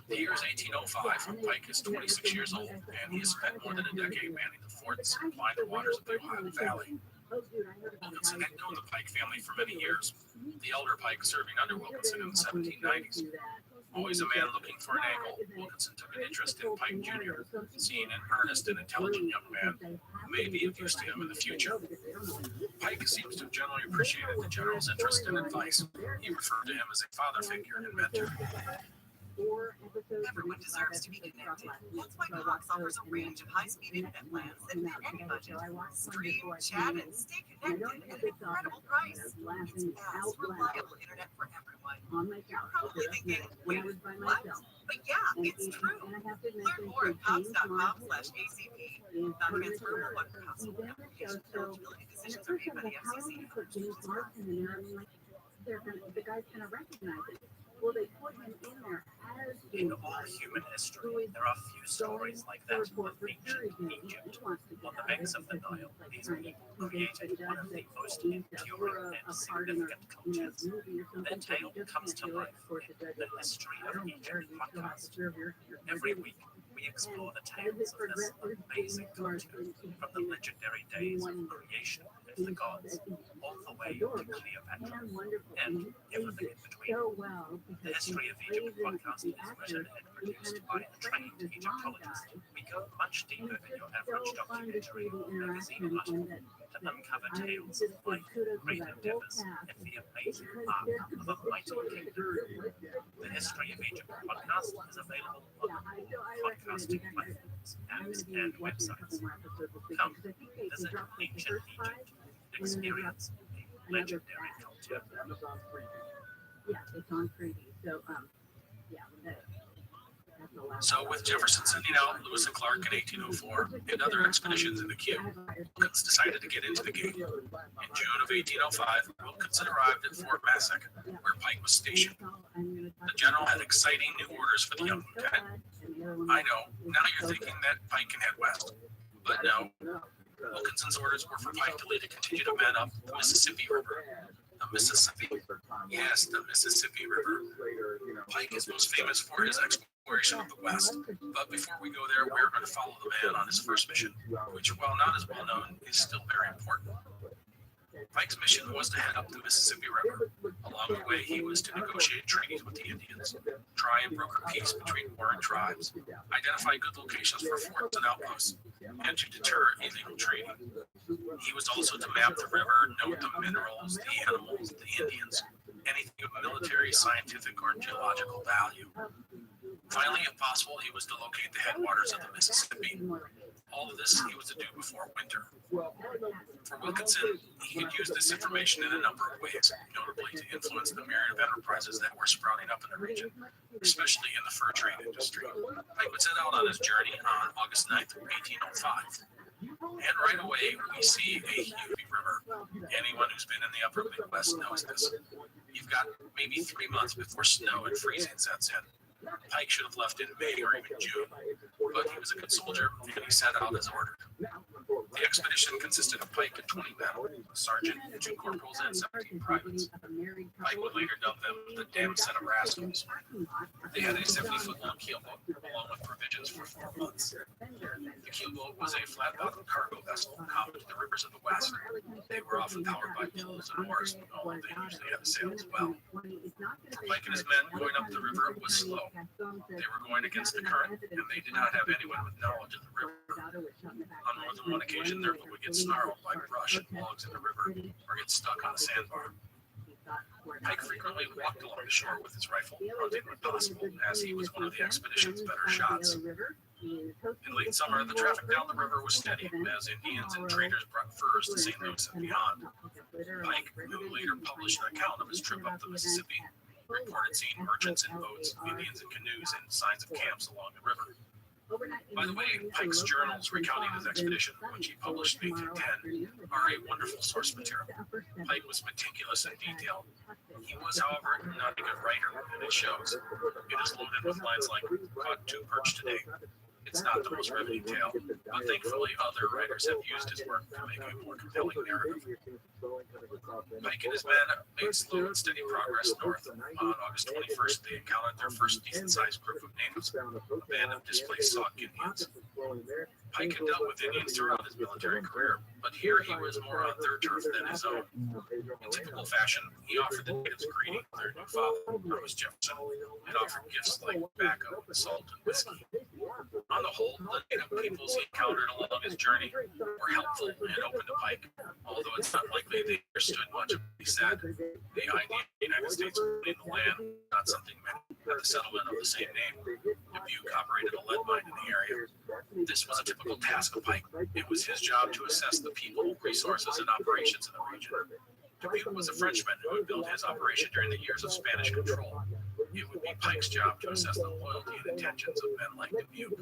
Speaker 3: The year is 1805. Pike is 26 years old, and he has spent more than a decade manning the forts and applying the waters of the Ohio Valley. Wilkinson had known the Pike family for many years, the elder Pike serving under Wilkinson in the 1790s. Always a man looking for an angle, Wilkinson took an interest in Pike Jr., seeing an earnest and intelligent young man who may be of use to him in the future. Pike seems to have generally appreciated the general's interest and advice. He referred to him as a father figure and mentor.
Speaker 6: Everyone deserves to be connected. That's why Cox offers a range of high-speed internet plans that fit any budget. Stream, chat, and stay connected at an incredible price. It's fast, reliable internet for everyone. You're probably thinking, wait, what? But yeah, it's true. Learn more at cox.com/ACP. Non-transferable one for household application. Eligibility decisions are made by the FCC.
Speaker 1: The guy's gonna recognize it. Well, they put him in there as
Speaker 5: In all human history, there are few stories like that of ancient Egypt. On the banks of the Nile, these people created one of the most enduring and significant cultures. Their tale comes to life in the History of Egypt podcast. Every week, we explore the tales of this amazing culture, from the legendary days of creation with the gods, all the way to Cleopatra, and everything in between. The History of Egypt podcast is written and produced by a trained Egyptologist. We go much deeper than your average documentary or magazine plot to uncover tales of life, great endeavors, and the amazing arc of a mighty kingdom. The History of Egypt podcast is available on all podcasting platforms, apps, and websites. Come, visit ancient Egypt. Experience a legendary culture.
Speaker 1: Yeah, it's on 3D. So, yeah, that's a lot.
Speaker 3: So, with Jefferson sending out Lewis and Clark in 1804 and other expeditions in the queue, Wilkins decided to get into the game. In June of 1805, Wilkinson arrived at Fort Massac, where Pike was stationed. The general had exciting new orders for the young lieutenant. I know, now you're thinking that Pike can head west. But no, Wilkinson's orders were for Pike to lead a contingent of men up the Mississippi River. The Mississippi? Yes, the Mississippi River. Pike is most famous for his exploration of the West. But before we go there, we're going to follow the man on his first mission, which, while not as well known, is still very important. Pike's mission was to head up the Mississippi River. Along the way, he was to negotiate treaties with the Indians, try and broker peace between warring tribes, identify good locations for forts and outposts, and to deter illegal trading. He was also to map the river, note the minerals, the animals, the Indians, anything of military, scientific, or geological value. Finally, if possible, he was to locate the headwaters of the Mississippi. All of this he was to do before winter. For Wilkinson, he could use this information in a number of ways, notably to influence the myriad of enterprises that were sprouting up in the region, especially in the fur trade industry. Pike would set out on his journey on August 9th, 1805. And right away, we see a huge river. Anyone who's been in the upper Midwest knows this. You've got maybe 3 months before snow and freezing sets in. Pike should have left in May or even June, but he was a good soldier and he set out as ordered. The expedition consisted of Pike and 20 men, a sergeant, 2 corporals, and 17 privates. Pike would later dub them the damn set of rascals. They had a 70-foot-long keelboat, along with provisions for 4 months. The keelboat was a flat-bottomed cargo vessel common to the rivers of the West. They were often powered by poles and oars, although they usually had a sail as well. For Pike and his men, going up the river was slow. They were going against the current, and they did not have anyone with knowledge of the river. On more than one occasion, their boat would get snarled by brush and logs in the river, or get stuck on a sandbar. Pike frequently walked along the shore with his rifle, hunting when possible, as he was one of the expedition's better shots. In late summer, the traffic down the river was steady, as Indians and traders brought furs to St. Louis and beyond. Pike, who later published an account of his trip up the Mississippi, reported seeing merchants in boats, Indians in canoes, and signs of camps along the river. By the way, Pike's journals recounting his expedition, which he published in 1810, are a wonderful source material. Pike was meticulous and detailed. He was, however, not a good writer, and it shows. It is loaded with lines like, "Caught 2 perch today." It's not the most riveting tale, but thankfully other writers have used his work to make a more compelling narrative. Pike and his men made slow and steady progress north. On August 21st, they encountered their first decent-sized group of natives, a band of displaced Sauk Indians. Pike had dealt with Indians throughout his military career, but here he was more on their turf than his own. In typical fashion, he offered the natives a greeting of their new father, Thomas Jefferson, and offered gifts like tobacco, salt, and whiskey. On the whole, the native peoples he encountered along his journey were helpful and open to Pike, although it's not likely they understood much of what he said. The idea of the United States owning the land, not something meant at the settlement of the same name. Dubuque operated a lead mine in the area. This was a typical task of Pike. It was his job to assess the people, resources, and operations in the region. Dubuque was a Frenchman who had built his operation during the years of Spanish control. It would be Pike's job to assess the loyalty and intentions of men like Dubuque.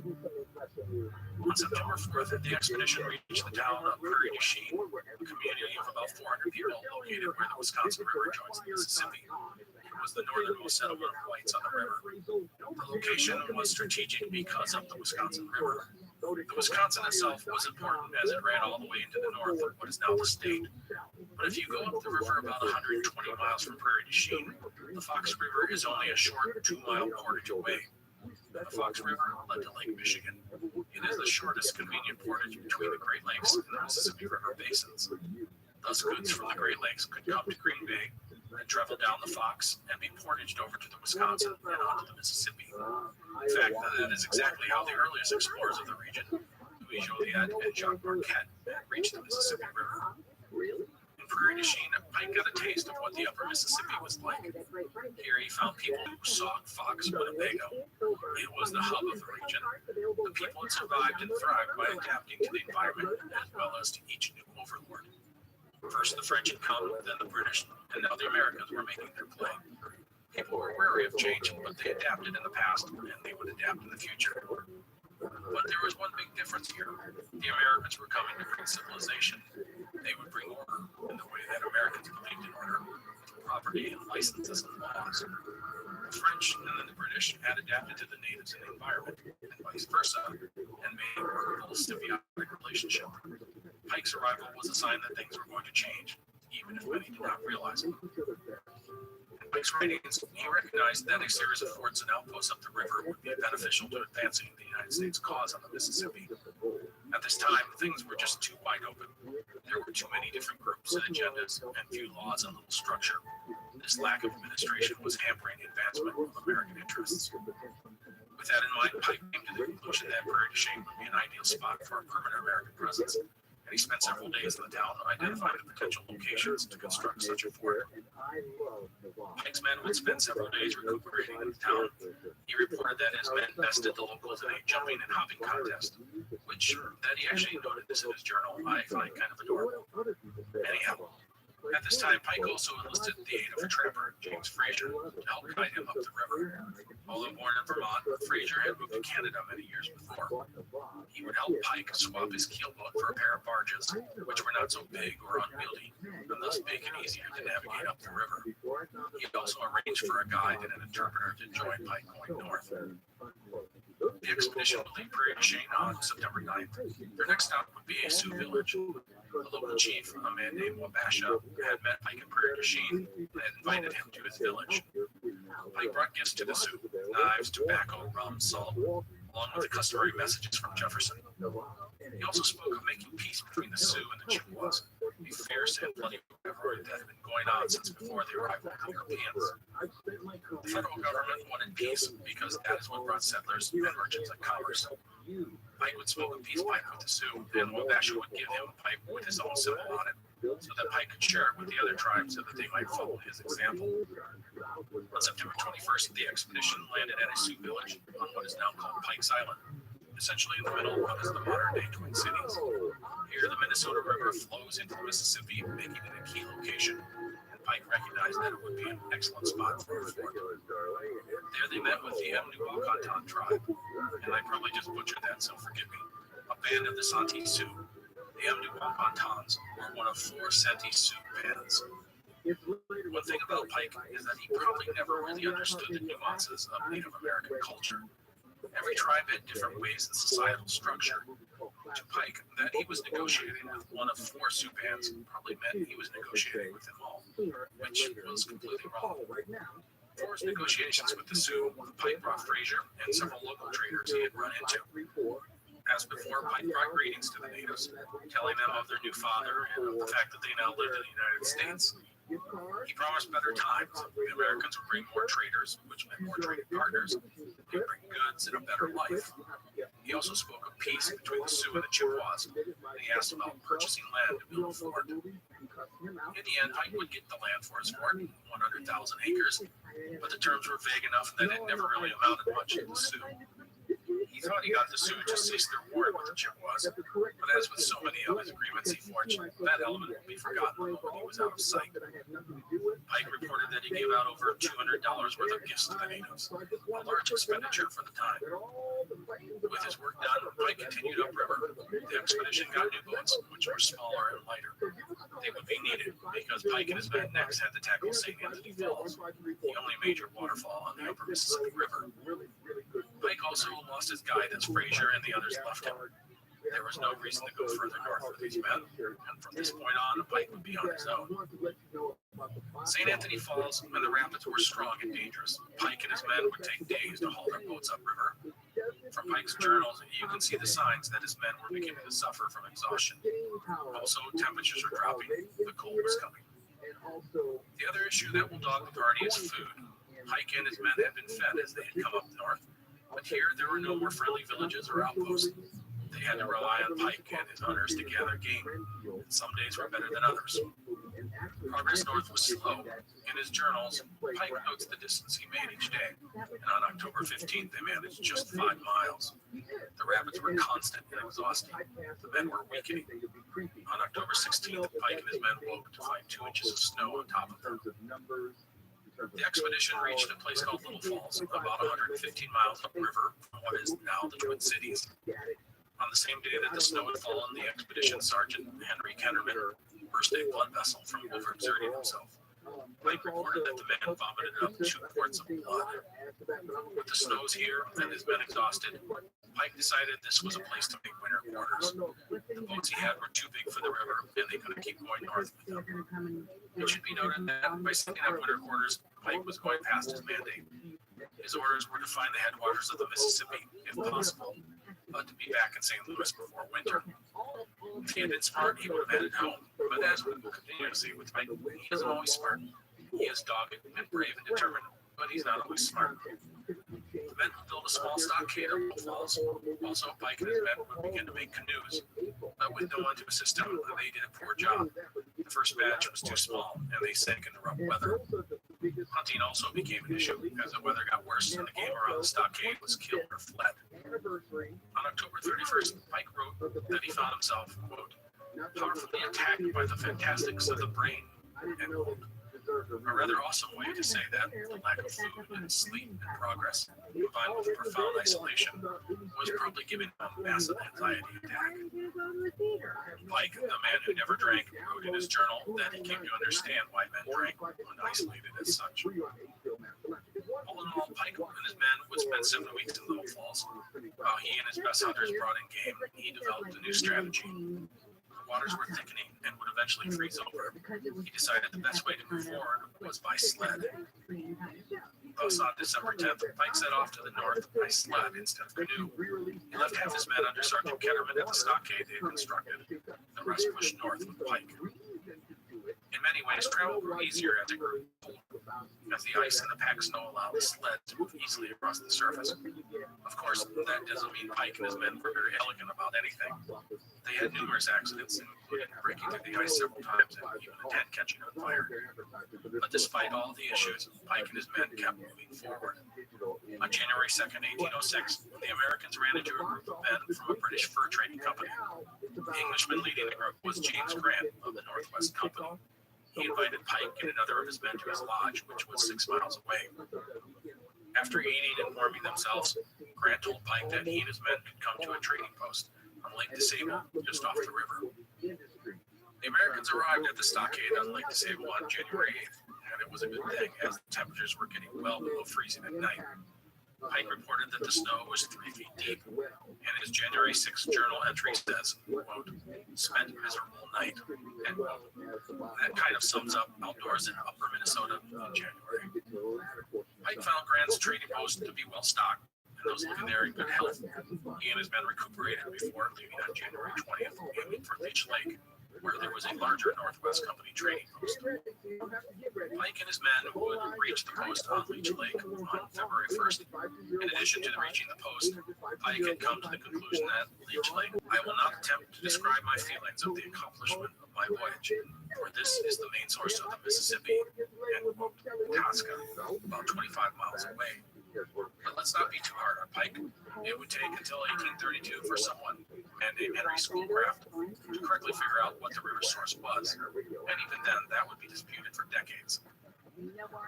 Speaker 3: On September 4th, the expedition reached the town of Prairie du Chien, a community of about 400 people located where the Wisconsin River joins the Mississippi. It was the northernmost settlement of whites on the river. The location was strategic because of the Wisconsin River. The Wisconsin itself was important as it ran all the way into the north of what is now the state. But if you go up the river about 120 miles from Prairie du Chien, the Fox River is only a short 2-mile portage away. The Fox River led to Lake Michigan. It is the shortest convenient portage between the Great Lakes and the Mississippi River basins. Thus, goods from the Great Lakes could come to Green Bay and travel down the Fox and be portaged over to the Wisconsin and onto the Mississippi. In fact, that is exactly how the earliest explorers of the region, Louis Joliet and Jacques Marquette, reached the Mississippi River. In Prairie du Chien, Pike got a taste of what the upper Mississippi was like. Here he found people who saw Fox Winnebago. It was the hub of the region. The people had survived and thrived by adapting to the environment as well as to each new overlord. First the French had come, then the British, and now the Americans were making their play. People were wary of change, but they adapted in the past, and they would adapt in the future. But there was one big difference here. The Americans were coming to bring civilization. They would bring order in the way that Americans believed in order, property and licenses and laws. The French and then the British had adapted to the natives and the environment, and vice versa, and made a workable symbiotic relationship. Pike's arrival was a sign that things were going to change, even if many did not realize it. In Pike's writings, he recognized that a series of forts and outposts up the river would be beneficial to advancing the United States cause on the Mississippi. At this time, things were just too wide open. There were too many different groups and agendas, and few laws and little structure. This lack of administration was hampering the advancement of American interests. With that in mind, Pike came to the conclusion that Prairie du Chien would be an ideal spot for a permanent American presence, and he spent several days in the town identifying the potential locations to construct such a fort. Pike's men would spend several days recuperating in the town. He reported that his men bested the locals in a jumping and hopping contest, which that he actually noted this in his journal. I find kind of adorable. Anyhow, at this time, Pike also enlisted the aid of a trapper, James Fraser, to help guide him up the river. Although born in Vermont, Fraser had moved to Canada many years before. He would help Pike swap his keelboat for a pair of barges, which were not so big or unwieldy, and thus make it easier to navigate up the river. He also arranged for a guide and an interpreter to join Pike going north. The expedition would leave Prairie du Chien on September 9th. Their next stop would be a Sioux village. The local chief, a man named Wabasha, had met Pike in Prairie du Chien and invited him to his village. Pike brought gifts to the Sioux: knives, tobacco, rum, salt, along with the customary messages from Jefferson. He also spoke of making peace between the Sioux and the Chippewas, a fierce and bloody rivalry that had been going on since before the arrival of the Europeans. The federal government wanted peace because that is what brought settlers and merchants and commerce. Pike would smoke a peace pipe with the Sioux, and Wabasha would give him a pipe with his own symbol on it, so that Pike could share it with the other tribes so that they might follow his example. On September 21st, the expedition landed at a Sioux village on what is now called Pike's Island, essentially in the middle of what is the modern-day Twin Cities. Here, the Minnesota River flows into the Mississippi, making it a key location, and Pike recognized that it would be an excellent spot for a fort. There they met with the Mnuwakanton tribe. and I probably just butchered that, so forgive me. A band of the Santi Sioux. The Amduampantons were one of 4 Santi Sioux bands. One thing about Pike is that he probably never really understood the nuances of Native American culture. Every tribe had different ways and societal structure. To Pike, that he was negotiating with one of 4 Sioux bands probably meant he was negotiating with them all, which was completely wrong. For his negotiations with the Sioux, Pike brought Fraser and several local traders he had run into. As before, Pike brought greetings to the natives, telling them of their new father and of the fact that they now lived in the United States. He promised better times. The Americans would bring more traders, which meant more trading partners. He would bring goods and a better life. He also spoke of peace between the Sioux and the Chippewas, and he asked about purchasing land to build a fort. In the end, Pike would get the land for his fort, 100,000 acres, but the terms were vague enough that it never really amounted much to the Sioux. He thought he got the Sioux to cease their war with the Chippewas, but as with so many of his agreements he forged, that element would be forgotten the moment he was out of sight. Pike reported that he gave out over $200 worth of gifts to the natives, a large expenditure for the time. With his work done, Pike continued upriver. The expedition got new boats, which were smaller and lighter. They would be needed because Pike and his men next had to tackle St. Anthony Falls, the only major waterfall on the upper Mississippi River. Pike also lost his guide as Fraser and the others left him. There was no reason to go further north with these men, and from this point on, Pike would be on his own. St. Anthony Falls and the rapids were strong and dangerous. Pike and his men would take days to haul their boats upriver. From Pike's journals, you can see the signs that his men were beginning to suffer from exhaustion. Also, temperatures were dropping. The cold was coming. The other issue that will dog the party is food. Pike and his men had been fed as they had come up north, but here there were no more friendly villages or outposts. They had to rely on Pike and his hunters to gather game, and some days were better than others. Progress north was slow. In his journals, Pike notes the distance he made each day, and on October 15th they managed just 5 miles. The rapids were constant and exhausting. The men were weakening. On October 16th, Pike and his men woke to find 2 inches of snow on top of them. The expedition reached a place called Little Falls, about 115 miles upriver from what is now the Twin Cities. On the same day that the snow had fallen, the expedition sergeant, Henry Kennerman, burst a blood vessel from overexerting himself. Pike reported that the man vomited up 2 quarts of blood. With the snows here and his men exhausted, Pike decided this was a place to make winter quarters. The boats he had were too big for the river, and they couldn't keep going north with them. It should be noted that by setting up winter quarters, Pike was going past his mandate. His orders were to find the headwaters of the Mississippi, if possible, but to be back in St. Louis before winter. If he had been smart, he would have headed home. But as we will continue to see with Pike, he isn't always smart. He is dogged and brave and determined, but he's not always smart. The men would build a small stockade on the falls. Also, Pike and his men would begin to make canoes, but with no one to assist them, they did a poor job. The first batch was too small, and they sank in the rough weather. Hunting also became an issue, as the weather got worse and the game around the stockade was killed or fled. On October 31st, Pike wrote that he found himself, quote, powerfully attacked by the fantastics of the brain, end quote. A rather awesome way to say that the lack of food and sleep and progress, combined with profound isolation, was probably giving him a massive anxiety attack. Pike, the man who never drank, wrote in his journal that he came to understand why men drank when isolated as such. All in all, Pike and his men would spend 7 weeks in Little Falls. While he and his best hunters brought in game, he developed a new strategy. The waters were thickening and would eventually freeze over. He decided the best way to move forward was by sled. Thus, on December 10th, Pike set off to the north by sled instead of canoe. He left half his men under Sergeant Ketterman at the stockade they had constructed. The rest pushed north with Pike. In many ways, travel grew easier as it grew cold, as the ice and the packed snow allowed the sled to move easily across the surface. Of course, that doesn't mean Pike and his men were very elegant about anything. They had numerous accidents, including breaking through the ice several times and even a tent catching on fire. But despite all the issues, Pike and his men kept moving forward. On January 2nd, 1806, the Americans ran into a group of men from a British fur trading company. The Englishman leading the group was James Grant of the Northwest Company. He invited Pike and another of his men to his lodge, which was 6 miles away. After eating and warming themselves, Grant told Pike that he and his men could come to a trading post on Lake DeSable just off the river. The Americans arrived at the stockade on Lake DeSable on January 8th, and it was a good thing as the temperatures were getting well below freezing at night. Pike reported that the snow was 3 feet deep, and his January 6th journal entry says, quote, "Spent miserable night," end quote. That kind of sums up outdoors in upper Minnesota in January. Pike found Grant's trading post to be well stocked, and those living there in good health. He and his men recuperated before leaving on January 20th, aiming for Leech Lake, where there was a larger Northwest Company trading post. Pike and his men would reach the post on Leech Lake on February 1st. In addition to reaching the post, Pike had come to the conclusion that Leech Lake, "I will not attempt to describe my feelings of the accomplishment of my voyage, for this is the main source of the Mississippi," and Tosca, about 25 miles away. But let's not be too hard on Pike. It would take until 1832 for someone, and named Henry Schoolcraft, to correctly figure out what the river source was. And even then, that would be disputed for decades.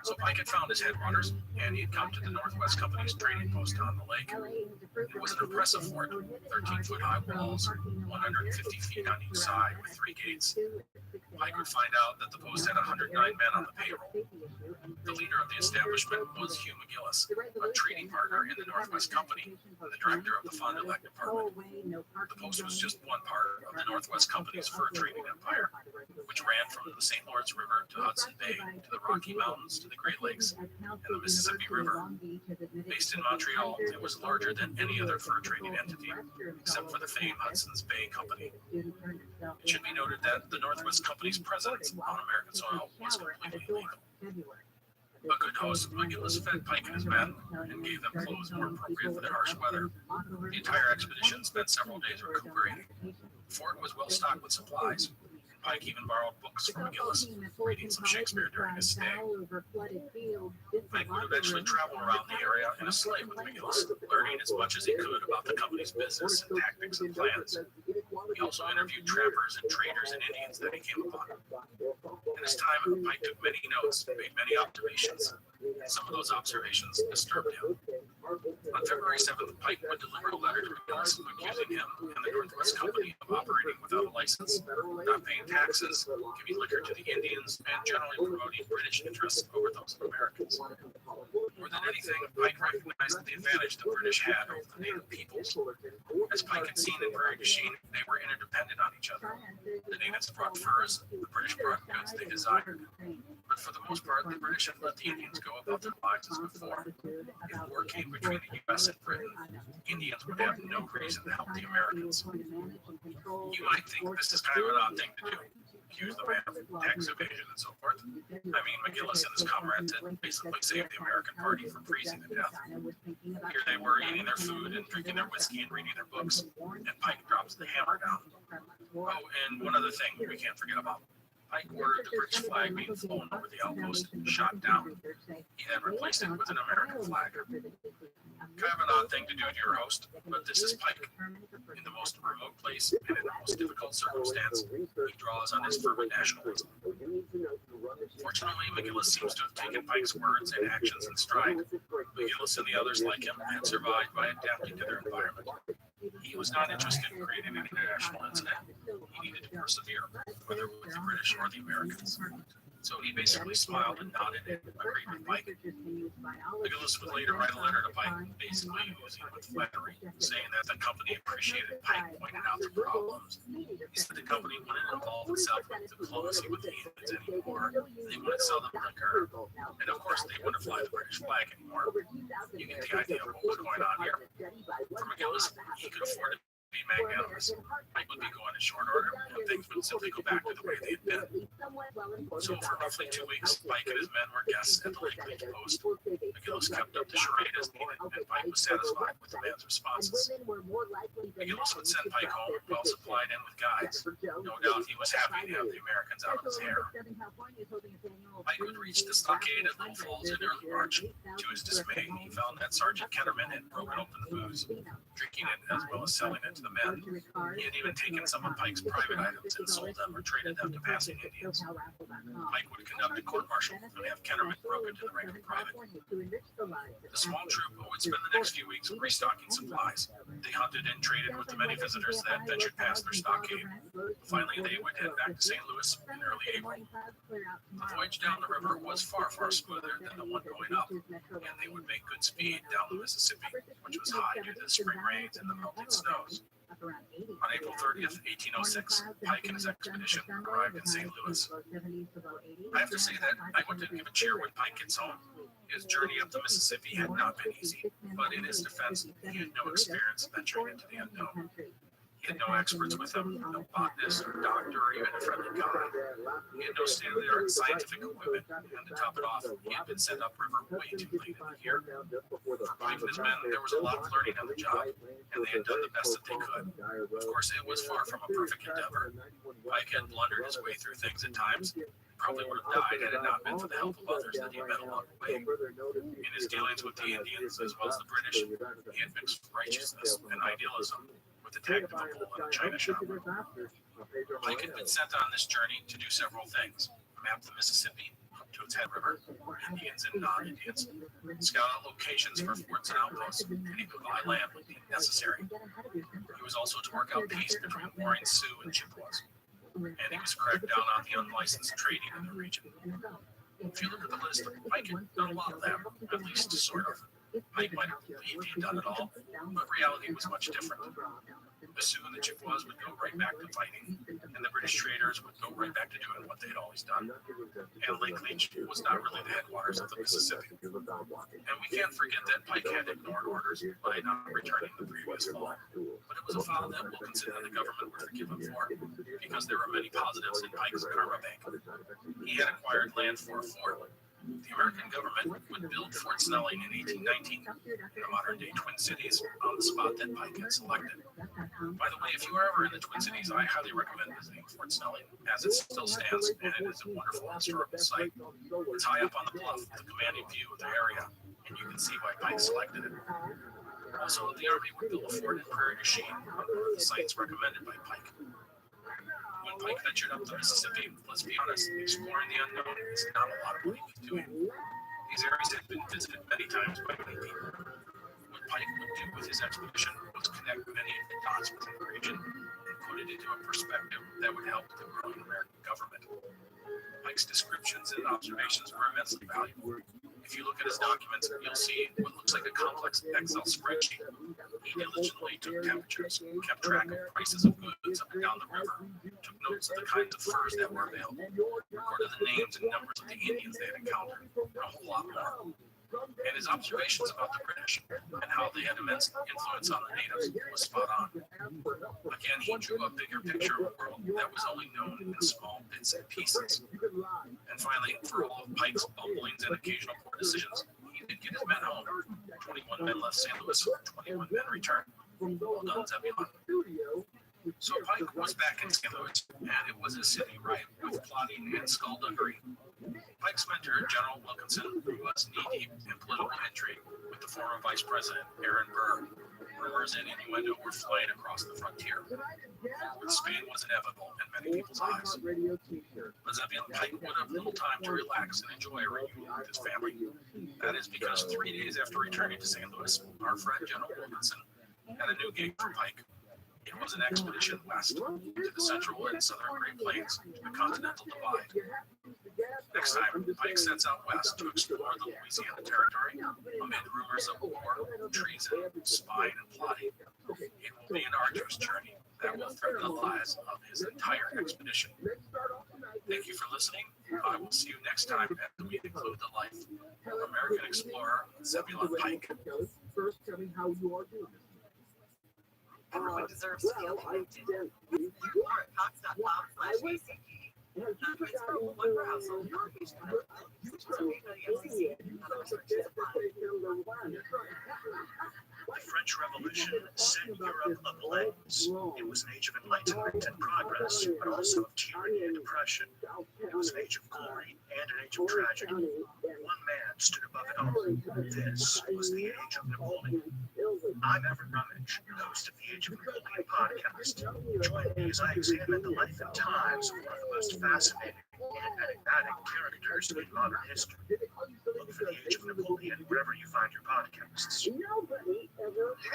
Speaker 3: So Pike had found his headwaters, and he had come to the Northwest Company's trading post on the lake. It was an impressive fort, 13-foot high walls, 150 feet on each side, with 3 gates. Pike would find out that the post had 109 men on the payroll. The leader of the establishment was Hugh McGillis, a trading partner in the Northwest Company, and the director of the Fond du Lac Department. The post was just one part of the Northwest Company's fur trading empire, which ran from the St. Lawrence River to Hudson Bay, to the Rocky Mountains, to the Great Lakes, and the Mississippi River. Based in Montreal, it was larger than any other fur trading entity, except for the famed Hudson's Bay Company. It should be noted that the Northwest Company's presence on American soil was completely illegal. A good host, McGillis fed Pike and his men and gave them clothes more appropriate for the harsh weather. The entire expedition spent several days recuperating. The fort was well stocked with supplies. Pike even borrowed books from McGillis, reading some Shakespeare during his stay. Pike would eventually travel around the area in a sleigh with McGillis, learning as much as he could about the company's business and tactics and plans. He also interviewed trappers and traders and Indians that he came upon. In his time, Pike took many notes, made many observations. Some of those observations disturbed him. On February 7th, Pike would deliver a letter to McGillis accusing him and the Northwest Company of operating without a license, not paying taxes, giving liquor to the Indians, and generally promoting British interests over those of Americans. More than anything, Pike recognized the advantage the British had over the native peoples. As Pike had seen in Prairie du Chien, they were interdependent on each other. The natives brought furs, the British brought goods they desired. But for the most part, the British had let the Indians go about their lives as before. If war came between the U.S. and Britain, Indians would have no reason to help the Americans. You might think this is kind of an odd thing to do, accuse the man of tax evasion and so forth. I mean, McGillis and his comrades had basically saved the American party from freezing to death. Here they were eating their food and drinking their whiskey and reading their books, and Pike drops the hammer down. Oh, and one other thing we can't forget about. Pike ordered the British flag being flown over the outpost shot down. He then replaced it with an American flag. Kind of an odd thing to do to your host, but this is Pike. In the most remote place and in the most difficult circumstance, he draws on his fervent nationalism. Fortunately, McGillis seems to have taken Pike's words and actions in stride. McGillis and the others like him had survived by adapting to their environment. He was not interested in creating an international incident. He needed to persevere, whether with the British or the Americans. So he basically smiled and nodded and agreed with Pike. McGillis would later write a letter to Pike, basically using with flattery, saying that the company appreciated Pike pointing out their problems. He said the company wouldn't involve itself with diplomacy with the Indians anymore. They wouldn't sell them liquor. And of course, they wouldn't fly the British flag anymore. You get the idea of what was going on here. For McGillis, he could afford to be magnanimous. Pike would be going in short order, and things would simply go back to the way they had been. So for roughly 2 weeks, Pike and his men were guests at the Lake Ridge post. McGillis kept up the charade as needed, and Pike was satisfied with the man's responses. McGillis would send Pike home well supplied and with guides. No doubt he was happy to have the Americans out of his hair. Pike would reach the stockade at Little Falls in early March. To his dismay, he found that Sergeant Ketterman had broken open the booze, drinking it as well as selling it to the men. He had even taken some of Pike's private items and sold them or traded them to passing Indians. Pike would conduct a court-martial and have Kennerman broken to the rank of private. The small troop would spend the next few weeks restocking supplies. They hunted and traded with the many visitors that ventured past their stockade. Finally, they would head back to St. Louis in early April. The voyage down the river was far, far smoother than the one going up, and they would make good speed down the Mississippi, which was high due to the spring rains and the melting snows. On April 30th, 1806, Pike and his expedition arrived in St. Louis. I have to say that I want to give a cheer when Pike gets home. His journey up the Mississippi had not been easy, but in his defense, he had no experience venturing into the unknown. He had no experts with him, no botanist or doctor or even a friendly guide. He had no state-of-the-art scientific equipment, and to top it off, he had been sent upriver way too late in the year. For Pike and his men, there was a lot of learning on the job, and they had done the best that they could. Of course, it was far from a perfect endeavor. Pike had blundered his way through things at times. He probably would have died had it not been for the help of others that he met along the way. In his dealings with the Indians as well as the British, he had mixed righteousness and idealism with the tag of a bull in a china shop. Pike had been sent on this journey to do several things: map the Mississippi up to its head river, Indians and non-Indians, scout out locations for forts and outposts, and he could buy land when deemed necessary. He was also to work out peace between warring Sioux and Chippewas, and he was cracked down on the unlicensed trading in the region. If you look at the list, Pike had done a lot of that, at least sort of. Pike might have believed he had done it all, but reality was much different. The Sioux and the Chippewas would go right back to fighting, and the British traders would go right back to doing what they'd always done. And Lake Leech was not really the headwaters of the Mississippi. And we can't forget that Pike had ignored orders by not returning the previous fall. But it was a foul that Wilkinson and the government were forgiven for, because there were many positives in Pike's karma bank. He had acquired land for a fort. The American government would build Fort Snelling in 1819 in the modern-day Twin Cities on the spot that Pike had selected. By the way, if you are ever in the Twin Cities, I highly recommend visiting Fort Snelling, as it still stands, and it is a wonderful historical site. It's high up on the bluff with a commanding view of the area, and you can see why Pike selected it. Also, the Army would build a fort in Prairie du Chien, one of the sites recommended by Pike. When Pike ventured up the Mississippi, let's be honest, exploring the unknown is not a lot of what he was doing. These areas had been visited many times by many people. What Pike would do with his expedition was connect many of the dots within the region and put it into a perspective that would help the growing American government. Pike's descriptions and observations were immensely valuable. If you look at his documents, you'll see what looks like a complex Excel spreadsheet. He diligently took temperatures, kept track of prices of goods up and down the river, took notes of the kinds of furs that were available, recorded the names and numbers of the Indians they had encountered, and a whole lot more. And his observations about the British and how they had immense influence on the natives was spot on. Again, he drew a bigger picture of a world that was only known in small bits and pieces. And finally, for all of Pike's bumblings and occasional poor decisions, he did get his men home. 21 men left St. Louis, 21 men returned. Well done, Zebulon. So Pike was back in St. Louis, and it was a city ripe with plotting and skullduggery. Pike's mentor, General Wilkinson, was knee-deep in political intrigue with the former Vice President, Aaron Burr. Rumors and innuendo were flying across the frontier. But Spain was inevitable in many people's eyes. But Zebulon Pike would have little time to relax and enjoy a reunion with his family. That is because 3 days after returning to St. Louis, our friend General Wilkinson had a new gig for Pike. It was an expedition west to the central and southern Great Plains, the Continental Divide. Next time, Pike sets out west to explore the Louisiana Territory amid rumors of war, treason, spying, and plotting. It will be an arduous journey that will threaten the lives of his entire expedition. Thank you for listening. I will see you next time as we include the life of American explorer Zebulon Pike.
Speaker 2: First, tell me how you are doing.
Speaker 6: Everyone deserves to feel connected. Learn more at cox.com/ACP. Not for one browser, notification code, which is okay by the FCC, and other restrictions apply.
Speaker 5: The French Revolution set Europe ablaze. It was an age of enlightenment and progress, but also of tyranny and oppression. It was an age of glory and an age of tragedy. One man stood above it all. This was the age of Napoleon. I'm Evan Rummage, host of the Age of Napoleon podcast. Join me as I examine the life and times of one of the most fascinating and enigmatic characters in modern history. Look for the Age of Napoleon wherever you find your podcasts.
Speaker 4: You're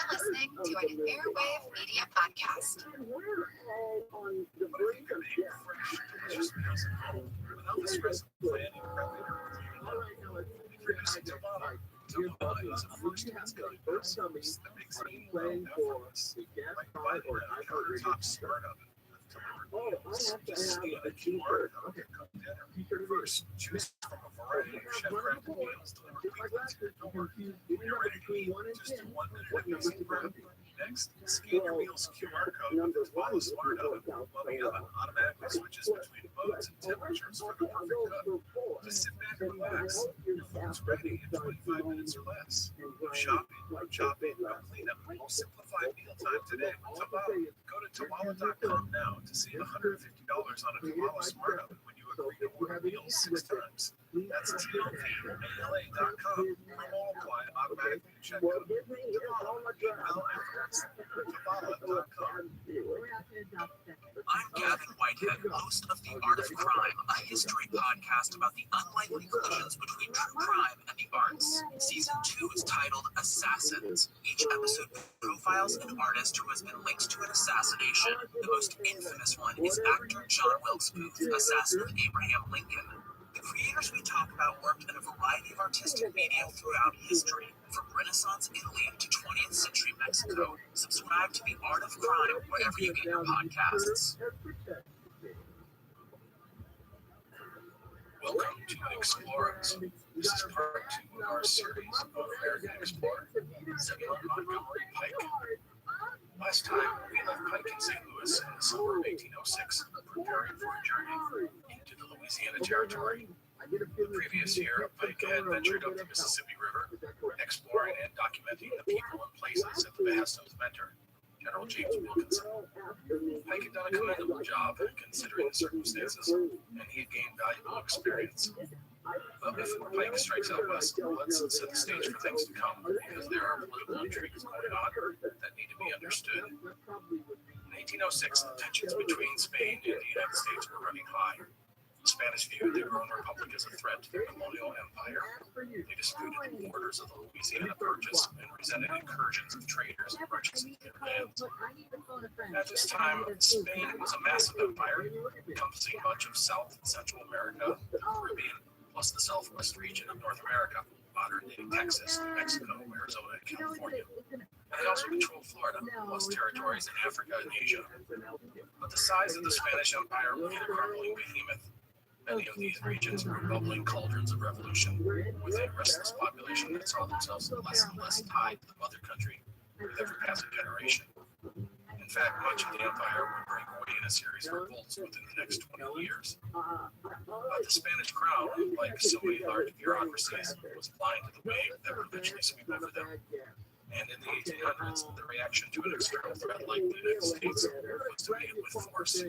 Speaker 4: listening to an Airwave Media Podcast.
Speaker 5: What if you could be fresh, delicious meals at home without the stress of planning, prepping, or cleaning up? Introducing Tomala. Tomala is a first-class guide process that makes eating well effortless. Like buying a countertop smart oven with delivered meals. Just scan a QR code and cook dinner. First, choose from a variety of chef-crafted meals delivered weekly to your door. When you're ready to eat, just do 1 minute of easy prep. Next, scan your meal's QR code with the Tomala smart oven, while the oven automatically switches between modes and temperatures for the perfect cook. Just sit back and relax. Your food's ready in 25 minutes or less. No shopping, no cleanup. We'll simplify mealtime today with Tomala. Go to Tomala.com now to save $150 on a Tomala smart oven when you agree to order meals 6 times. That's TLVMALA.com. Promo apply automatically to checkout. Tomala, eat well efforts. Tomala.com.
Speaker 3: I'm Gavin Whitehead, host of The Art of Crime, a history podcast about the unlikely collisions between true crime and the arts. Season 2 is titled Assassins. Each episode profiles an artist who has been linked to an assassination. The most infamous one is actor John Wilkes Booth, assassin of Abraham Lincoln. The creators we talk about worked in a variety of artistic media throughout history, from Renaissance Italy to 20th century Mexico. Subscribe to The Art of Crime wherever you get your podcasts.
Speaker 5: Welcome to Explorers. This is part 2 of our series of American Explorer, Samuel Montgomery Pike. Last time, we left Pike in St. Louis in the summer of 1806, preparing for a journey into the Louisiana Territory. The previous year, Pike had ventured up the Mississippi River, exploring and documenting the people and places at the behest of his mentor, General James Wilkinson. Pike had done a commendable job considering the circumstances, and he had gained valuable experience. But before Pike strikes out west, let's set the stage for things to come, because there are political intrigues going on that need to be understood. In 1806, the tensions between Spain and the United States were running high. The Spanish viewed the growing republic as a threat to their colonial empire. They disputed the borders of the Louisiana Purchase and resented incursions of traders and merchants into their lands. At this time, Spain was a massive empire, encompassing much of South and Central America, the Caribbean, plus the southwest region of North America, modern-day Texas, New Mexico, Arizona, and California. And they also controlled Florida, plus territories in Africa and Asia. But the size of the Spanish Empire was a crumbling behemoth. Many of these regions were bubbling cauldrons of revolution, with a restless population that saw themselves less and less tied to the mother country with every passing generation. In fact, much of the empire would break away in a series of revolts within the next 20 years. But the Spanish crown, like so many large bureaucracies, was blind to the wave that would eventually sweep over them. And in the 1800s, the reaction to an external threat like the United States was to meet it with force.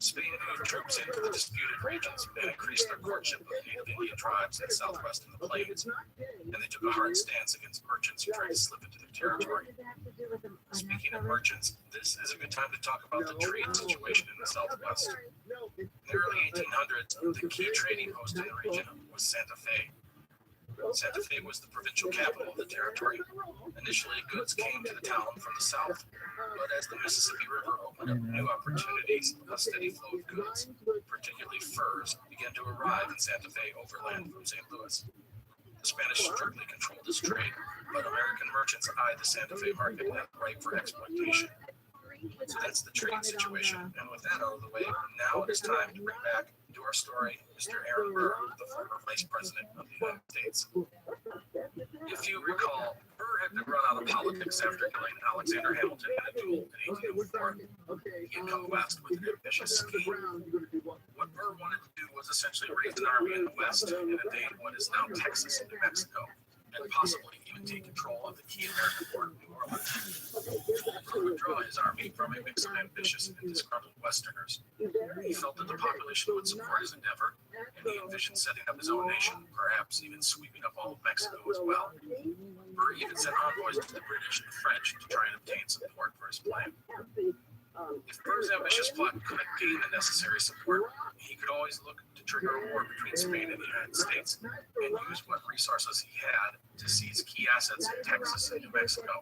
Speaker 5: Spain moved troops into the disputed regions and increased their courtship of native Indian tribes in the southwest and the plains, and they took a hard stance against merchants who tried to slip into their territory. Speaking of merchants, this is a good time to talk about the trade situation in the southwest. In the early 1800s, the key trading post in the region was Santa Fe. Santa Fe was the provincial capital of the territory. Initially, goods came to the town from the south, but as the Mississippi River opened up new opportunities, a steady flow of goods, particularly furs, began to arrive in Santa Fe overland from St. Louis. The Spanish strictly controlled this trade, but American merchants eyed the Santa Fe market as ripe for exploitation. So that's the trade situation, and with that out of the way, now it is time to bring back into our story Mr. Aaron Burr, the former Vice President of the United States. If you recall, Burr had been run out of politics after killing Alexander Hamilton in a duel in 1804. He had come west with an ambitious scheme. What Burr wanted to do was essentially raise an army in the west and invade what is now Texas and New Mexico, and possibly even take control of the key American port of New Orleans. Burr would draw his army from a mix of ambitious and disgruntled Westerners. He felt that the population would support his endeavor, and he envisioned setting up his own nation, perhaps even sweeping up all of Mexico as well.
Speaker 3: Burr even sent envoys to the British and French to try and obtain support for his plan. If Burr's ambitious plot couldn't gain the necessary support, he could always look to trigger a war between Spain and the United States and use what resources he had to seize key assets in Texas and New Mexico.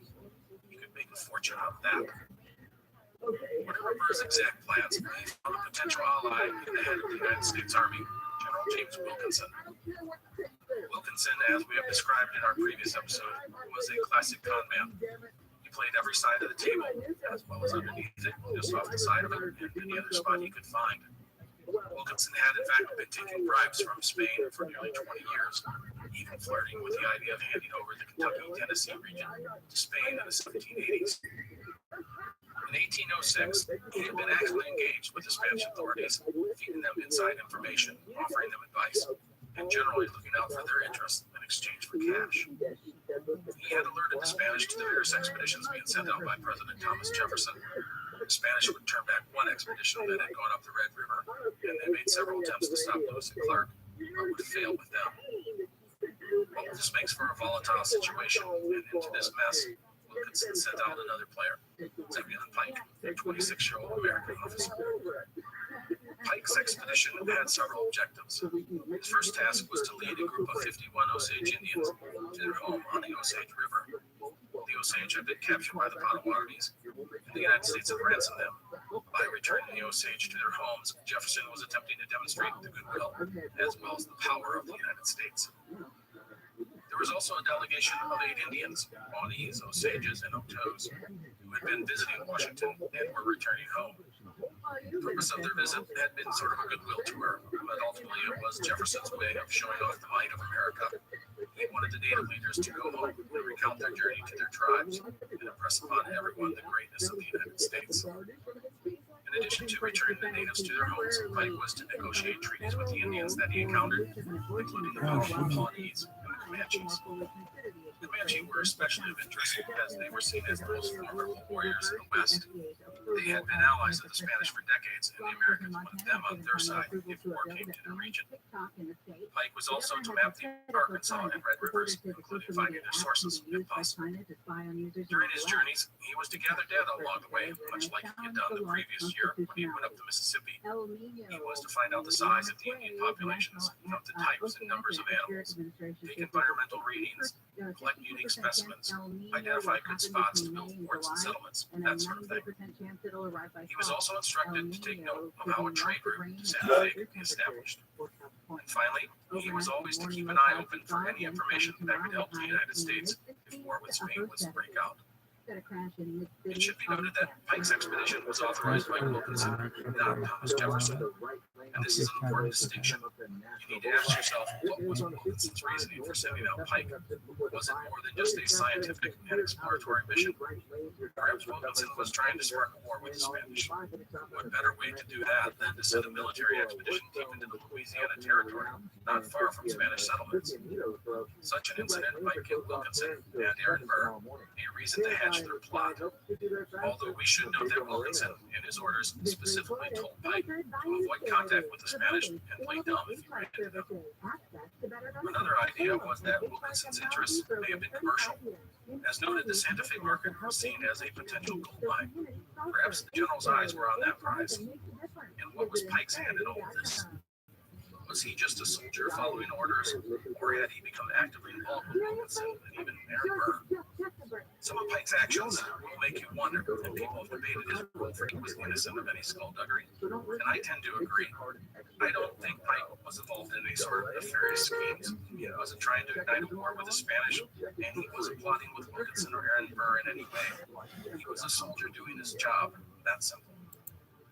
Speaker 3: He could make a fortune out of that. Whatever Burr's exact plans, he found a potential ally in the head of the United States Army, General James Wilkinson. Wilkinson, as we have described in our previous episode, was a classic con man. He played every side of the table, as well as underneath it, just off the side of it, and any other spot he could find. Wilkinson had, in fact, been taking bribes from Spain for nearly 20 years, even flirting with the idea of handing over the Kentucky-Tennessee region to Spain in the 1780s. In 1806, he had been actively engaged with the Spanish authorities, feeding them inside information, offering them advice, and generally looking out for their interests in exchange for cash. He had alerted the Spanish to the various expeditions being sent out by President Thomas Jefferson. The Spanish would turn back one expedition that had gone up the Red River, and they made several attempts to stop Lewis and Clark, but would fail with them. All this makes for a volatile situation, and into this mess, Wilkinson sent out another player, Zebulon Pike, a 26-year-old American officer. Pike's expedition had several objectives. His first task was to lead a group of 51 Osage Indians to their home on the Osage River. The Osage had been captured by the Potawatomis, and the United States had ransomed them. By returning the Osage to their homes, Jefferson was attempting to demonstrate the goodwill as well as the power of the United States. There was also a delegation of 8 Indians, Pawnees, Osages, and Otoes, who had been visiting Washington and were returning home. The purpose of their visit had been sort of a goodwill tour, but ultimately it was Jefferson's way of showing off the might of America. He wanted the native leaders to go home and recount their journey to their tribes and impress upon everyone the greatness of the United States. In addition to returning the natives to their homes, Pike was to negotiate treaties with the Indians that he encountered, including the Pawnees and the Comanches. The Comanche were especially of interest as they were seen as the most formidable warriors in the West. They had been allies of the Spanish for decades, and the Americans wanted them on their side if war came to the region. Pike was also to map the Arkansas and Red Rivers, including finding their sources if possible. During his journeys, he was to gather data along the way, much like he had done the previous year when he went up the Mississippi. He was to find out the size of the Indian populations, note the types and numbers of animals, take environmental readings, collect unique specimens, identify good spots to build forts and settlements, that sort of thing. He was also instructed to take note of how a trade route to Santa Fe could be established. And finally, he was always to keep an eye open for any information that could help the United States if war with Spain was to break out. It should be noted that Pike's expedition was authorized by Wilkinson, not Thomas Jefferson. And this is an important distinction. You need to ask yourself, what was Wilkinson's reasoning for sending out Pike? Was it more than just a scientific and exploratory mission? Perhaps Wilkinson was trying to spark a war with the Spanish. What better way to do that than to send a military expedition deep into the Louisiana territory, not far from Spanish settlements? Such an incident might give Wilkinson and Aaron Burr a reason to hatch their plot. Although we should note that Wilkinson, in his orders, specifically told Pike to avoid contact with the Spanish and play dumb if he ran into them. Another idea was that Wilkinson's interests may have been commercial. As noted, the Santa Fe market was seen as a potential gold mine. Perhaps the general's eyes were on that prize. And what was Pike's hand in all of this? Was he just a soldier following orders, or had he become actively involved with Wilkinson and even Aaron Burr? Some of Pike's actions will make you wonder, and people have debated his role for he was innocent of any skullduggery, and I tend to agree. I don't think Pike was involved in any sort of nefarious schemes. He wasn't trying to ignite a war with the Spanish, and he wasn't plotting with Wilkinson or Aaron Burr in any way. He was a soldier doing his job, that's simple.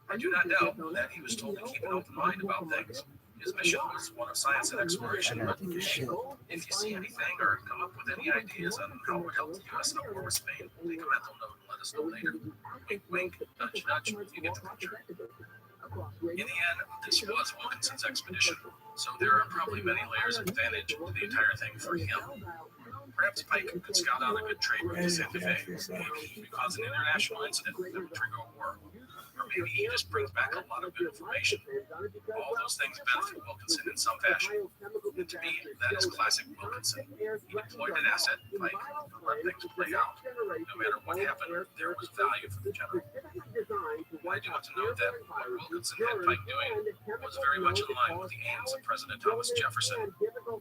Speaker 3: I do not doubt that he was told to keep an open mind about things. His mission was one of science and exploration, but if you see anything or come up with any ideas on how it would help the U.S. in a war with Spain, take a mental note and let us know later. Wink, wink, nudge, nudge, you get the picture. In the end, this was Wilkinson's expedition, so there are probably many layers of advantage to the entire thing for him. Perhaps Pike could scout out a good trade route to Santa Fe. Maybe he could cause an international incident that would trigger a war. Or maybe he just brings back a lot of good information. All those things benefit Wilkinson in some fashion. And to me, that is classic Wilkinson. He deployed an asset, Pike, and let things play out. No matter what happened, there was value for the general. I do have to note that what Wilkinson had Pike doing was very much in line with the aims of President Thomas Jefferson.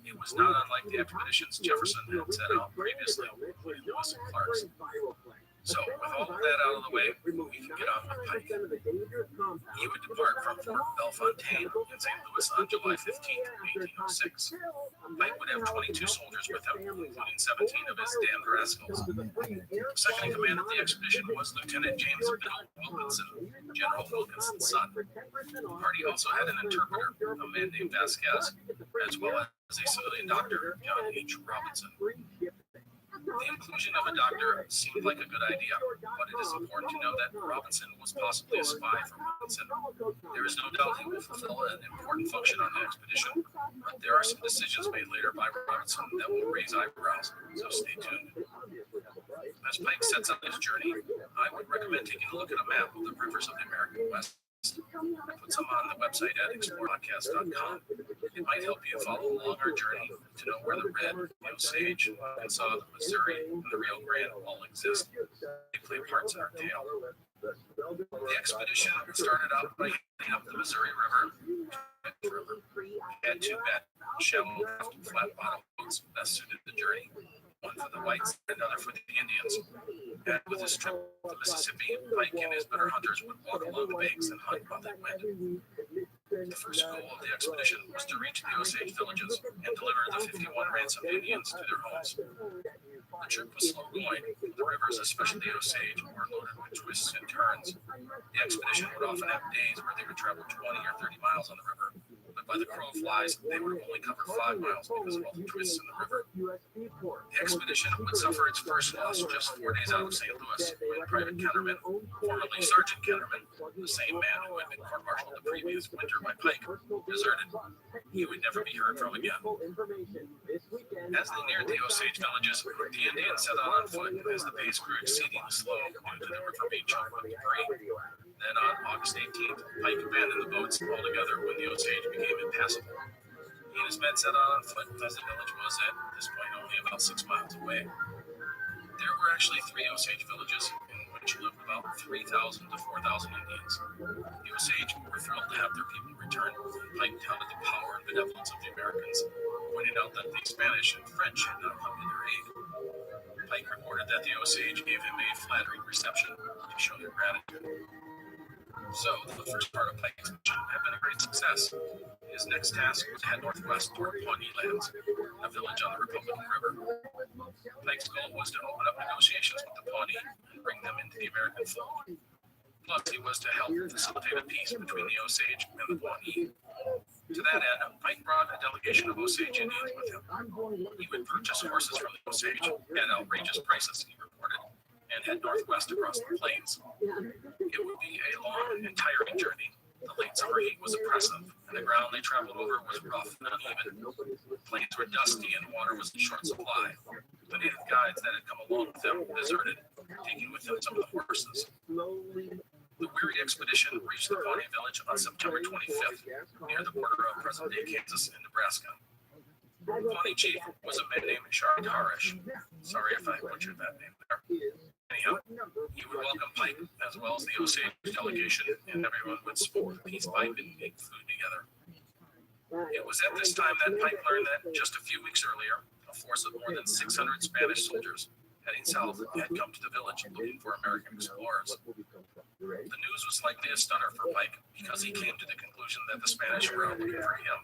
Speaker 3: It was not unlike the expeditions Jefferson had set out previously, including Lewis and Clark's. So, with all of that out of the way, we can get on with Pike. He would depart from Fort Bellefontaine in St. Louis on July 15, 1806. Pike would have 22 soldiers with him, including 17 of his damned rascals. Second in command of the expedition was Lieutenant James Biddle Wilkinson, General Wilkinson's son. The party also had an interpreter, a man named Vasquez, as well as a civilian doctor, John H. Robinson. The inclusion of a doctor seemed like a good idea, but it is important to know that Robinson was possibly a spy for Wilkinson. There is no doubt he will fulfill an important function on the expedition, but there are some decisions made later by Robinson that will raise eyebrows, so stay tuned. As Pike sets out his journey, I would recommend taking a look at a map of the rivers of the American West. I put some on the website at explorepodcast.com. It might help you follow along our journey to know where the Red, the Osage, Arkansas, the Missouri, and the Rio Grande all exist. They play parts in our tale. The expedition started out by heading up the Missouri River. Had two shallow, flat bottom boats best suited the journey. One for the whites and another for the Indians. And with his trip to the Mississippi, Pike and his better hunters would walk along the banks and hunt while they went. The first goal of the expedition was to reach the Osage villages and deliver the 51 ransomed Indians to their homes. The trip was slow going. The rivers, especially the Osage, were loaded with twists and turns. The expedition would often have days where they would travel 20 or 30 miles on the river. But by the crow flies, they would only cover 5 miles because of all the twists in the river. The expedition would suffer its first loss just 4 days out of St. Louis when Private Kennerman, formerly Sergeant Kennerman, the same man who had been court-martialed the previous winter by Pike, deserted. He would never be heard from again. As they neared the Osage villages, the Indians set out on foot as the pace grew exceedingly slow due to the river being choked with debris. Then on August 18th, Pike abandoned the boats altogether when the Osage became impassable. He and his men set out on foot as the village was at this point only about 6 miles away. There were actually 3 Osage villages in which lived about 3,000 to 4,000 Indians. The Osage were thrilled to have their people return, and Pike touted the power and benevolence of the Americans, pointing out that the Spanish and French had not come to their aid. Pike reported that the Osage gave him a flattering reception to show their gratitude. So, the first part of Pike's mission had been a great success. His next task was to head northwest toward Pawnee Lands, a village on the Republican River. Pike's goal was to open up negotiations with the Pawnee and bring them into the American fold. Plus, he was to help facilitate a peace between the Osage and the Pawnee. To that end, Pike brought a delegation of Osage Indians with him. He would purchase horses from the Osage at outrageous prices, he reported, and head northwest across the plains. It would be a long and tiring journey. The late summer heat was oppressive, and the ground they traveled over was rough and uneven. Plains were dusty and water was in short supply. The native guides that had come along with them deserted, taking with them some of the horses. The weary expedition reached the Pawnee village on September 25th, near the border of present-day Kansas and Nebraska. The Pawnee chief was a man named Shard Harish. Sorry if I butchered that name there. Anyhow, he would welcome Pike as well as the Osage delegation, and everyone would smoke a peace pipe and make food together. It was at this time that Pike learned that just a few weeks earlier, a force of more than 600 Spanish soldiers heading south had come to the village looking for American explorers. The news was likely a stunner for Pike because he came to the conclusion that the Spanish were out looking for him.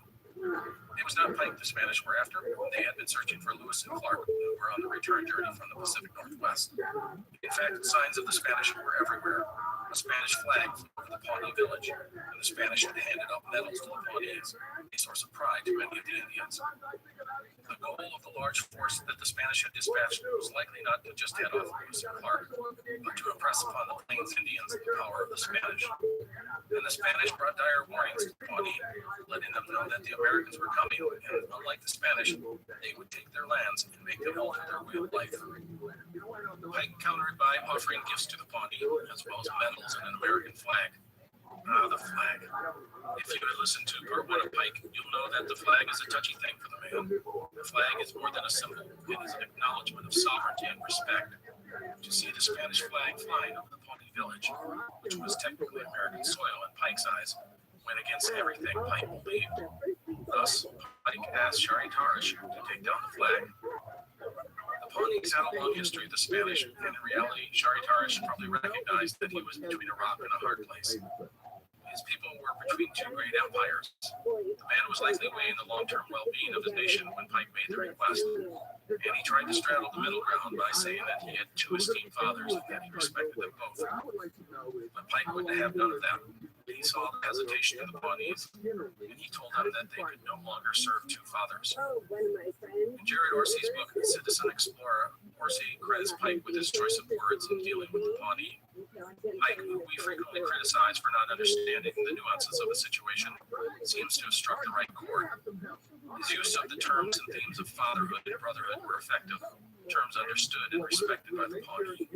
Speaker 3: It was not Pike the Spanish were after. They had been searching for Lewis and Clark, who were on the return journey from the Pacific Northwest. In fact, signs of the Spanish were everywhere. A Spanish flag flew over the Pawnee village, and the Spanish had handed out medals to the Pawnees, a source of pride to many of the Indians. The goal of the large force that the Spanish had dispatched was likely not to just head off Lewis and Clark, but to impress upon the Plains Indians the power of the Spanish. And the Spanish brought dire warnings to the Pawnee, letting them know that the Americans were coming, and unlike the Spanish, they would take their lands and make them alter their way of life. Pike countered by offering gifts to the Pawnee, as well as medals and an American flag. Ah, the flag. If you had listened to part one of Pike, you'll know that the flag is a touchy thing for the man. The flag is more than a symbol. It is an acknowledgement of sovereignty and respect. To see the Spanish flag flying over the Pawnee village, which was technically American soil in Pike's eyes, went against everything Pike believed. Thus, Pike asked Shari Tarish to take down the flag. The Pawnees had a long history with the Spanish, and in reality, Shari Tarish probably recognized that he was between a rock and a hard place. His people were between two great empires. The man was likely weighing the long-term well-being of his nation when Pike made the request, and he tried to straddle the middle ground by saying that he had two esteemed fathers and that he respected them both. But Pike wouldn't have none of that. He saw the hesitation of the Pawnees, and he told them that they could no longer serve two fathers. In Jared Orsi's book, Citizen Explorer, Orsi credits Pike with his choice of words in dealing with the Pawnee. Pike, who we frequently criticize for not understanding the nuances of a situation, seems to have struck the right chord. His use of the terms and themes of fatherhood and brotherhood were effective, terms understood and respected by the Pawnee.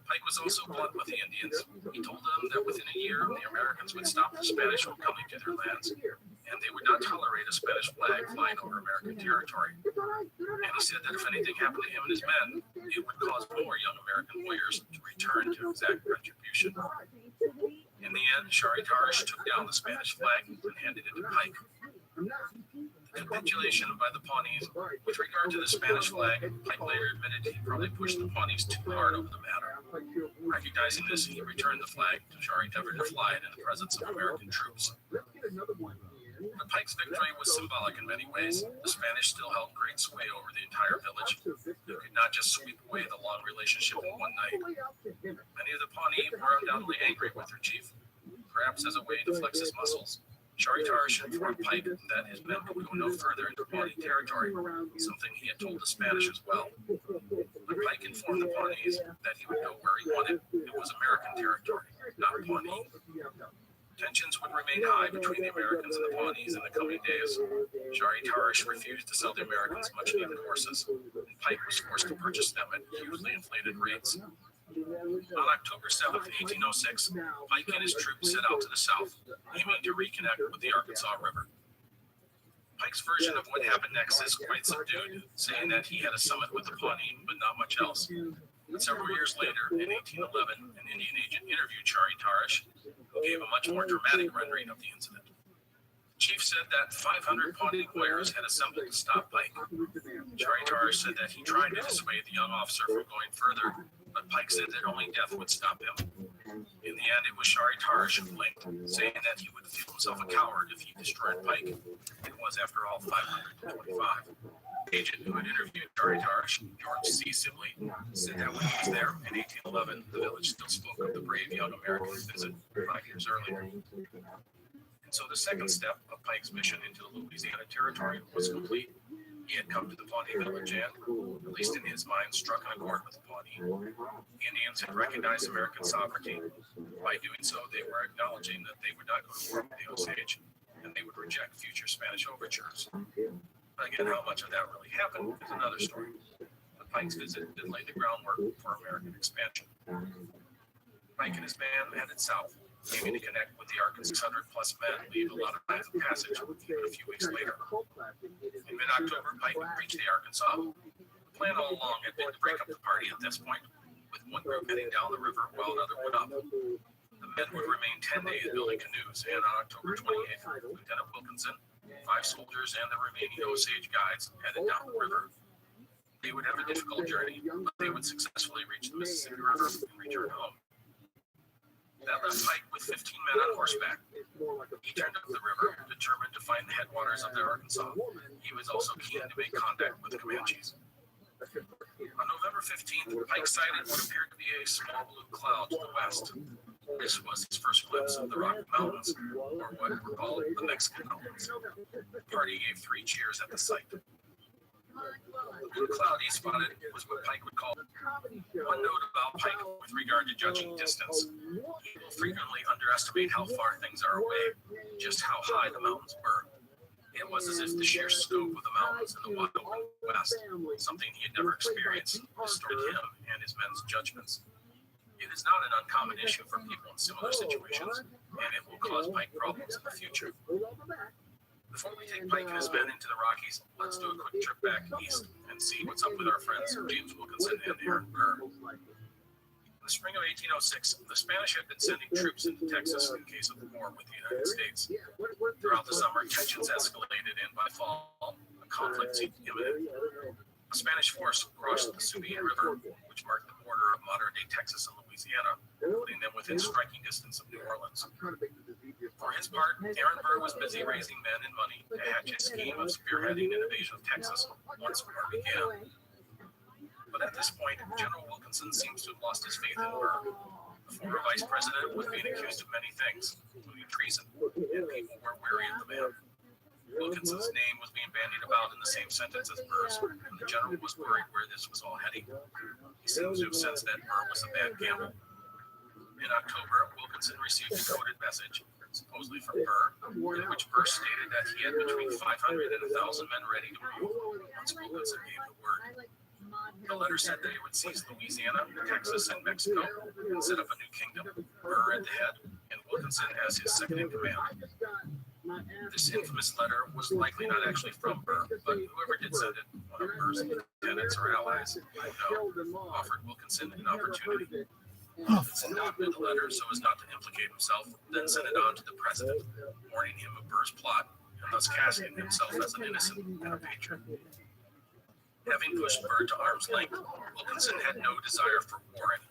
Speaker 3: Pike was also blunt with the Indians. He told them that within a year, the Americans would stop the Spanish from coming to their lands, and they would not tolerate a Spanish flag flying over American territory. And he said that if anything happened to him and his men, it would cause more young American warriors to return to exact retribution. In the end, Shari Tarish took down the Spanish flag and handed it to Pike. The capitulation by the Pawnees with regard to the Spanish flag, Pike later admitted he probably pushed the Pawnees too hard over the matter. Recognizing this, he returned the flag to Shari never to fly it in the presence of American troops. But Pike's victory was symbolic in many ways. The Spanish still held great sway over the entire village. You could not just sweep away the long relationship in one night. Many of the Pawnee were undoubtedly angry with their chief, perhaps as a way to flex his muscles. Shari Tarish informed Pike that his men could go no further into Pawnee territory, something he had told the Spanish as well. But Pike informed the Pawnees that he would go where he wanted. It was American territory, not Pawnee. Tensions would remain high between the Americans and the Pawnees in the coming days. Shari Tarish refused to sell the Americans much-needed horses, and Pike was forced to purchase them at hugely inflated rates. On October 7th, 1806, Pike and his troops set out to the south, aiming to reconnect with the Arkansas River. Pike's version of what happened next is quite subdued, saying that he had a summit with the Pawnee, but not much else. But several years later, in 1811, an Indian agent interviewed Shari Tarish, who gave a much more dramatic rendering of the incident. The chief said that 500 Pawnee warriors had assembled to stop Pike. Shari Tarish said that he tried to dissuade the young officer from going further, but Pike said that only death would stop him. In the end, it was Shari Tarish who blinked, saying that he would feel himself a coward if he destroyed Pike. It was, after all, 525. The agent who had interviewed Shari Tarish, George C. Sibley, said that when he was there in 1811, the village still spoke of the brave young American visit 5 years earlier. And so the second step of Pike's mission into the Louisiana Territory was complete. He had come to the Pawnee village and, at least in his mind, struck an accord with the Pawnee. The Indians had recognized American sovereignty. By doing so, they were acknowledging that they would not go to war with the Osage, and they would reject future Spanish overtures. But again, how much of that really happened is another story. But Pike's visit did lay the groundwork for American expansion. Pike and his band headed south, aiming to connect with the Arkansas 600-plus men leave a lot of lines of passage even a few weeks later. In mid-October, Pike reached the Arkansas. The plan all along had been to break up the party at this point, with one group heading down the river while another went up. The men would remain 10 days building canoes, and on October 28th, Lieutenant Wilkinson, 5 soldiers, and the remaining Osage guides headed down the river. They would have a difficult journey, but they would successfully reach the Mississippi River and return home. That left Pike with 15 men on horseback. He turned up the river, determined to find the headwaters of the Arkansas. He was also keen to make contact with the Comanches. On November 15th, Pike sighted what appeared to be a small blue cloud to the west. This was his first glimpse of the Rocky Mountains, or what were called the Mexican Mountains. The party gave 3 cheers at the sight. The blue cloud he spotted was what Pike would call One note about Pike with regard to judging distance. He will frequently underestimate how far things are away, just how high the mountains were. It was as if the sheer scope of the mountains in the wide open west, something he had never experienced, distorted him and his men's judgments. It is not an uncommon issue for people in similar situations, and it will cause Pike problems in the future. Before we take Pike and his men into the Rockies, let's do a quick trip back east and see what's up with our friends James Wilkinson and Aaron Burr. In the spring of 1806, the Spanish had been sending troops into Texas in case of war with the United States. Throughout the summer, tensions escalated, and by fall, a conflict seemed imminent. A Spanish force crossed the Sabine River, which marked the border of modern-day Texas and Louisiana, putting them within striking distance of New Orleans. For his part, Aaron Burr was busy raising men and money to hatch his scheme of spearheading an invasion of Texas once war began. But at this point, General Wilkinson seems to have lost his faith in Burr. The former vice president was being accused of many things, including treason, and people were wary of the man. Wilkinson's name was being bandied about in the same sentence as Burr's, and the general was worried where this was all heading. He seems to have sensed that Burr was a bad gamble. In October, Wilkinson received a coded message, supposedly from Burr, in which Burr stated that he had between 500 and 1,000 men ready to move once Wilkinson gave the word. The letter said that he would seize Louisiana, Texas, and Mexico and set up a new kingdom, Burr at the head, and Wilkinson as his second in command. This infamous letter was likely not actually from Burr, but whoever did send it, one of Burr's lieutenants or allies, offered Wilkinson an opportunity. Wilkinson doctored the letter so as not to implicate himself, then sent it on to the president, warning him of Burr's plot, and thus casting himself as an innocent and a patriot. Having pushed Burr to arm's length, Wilkinson had no desire for war anymore.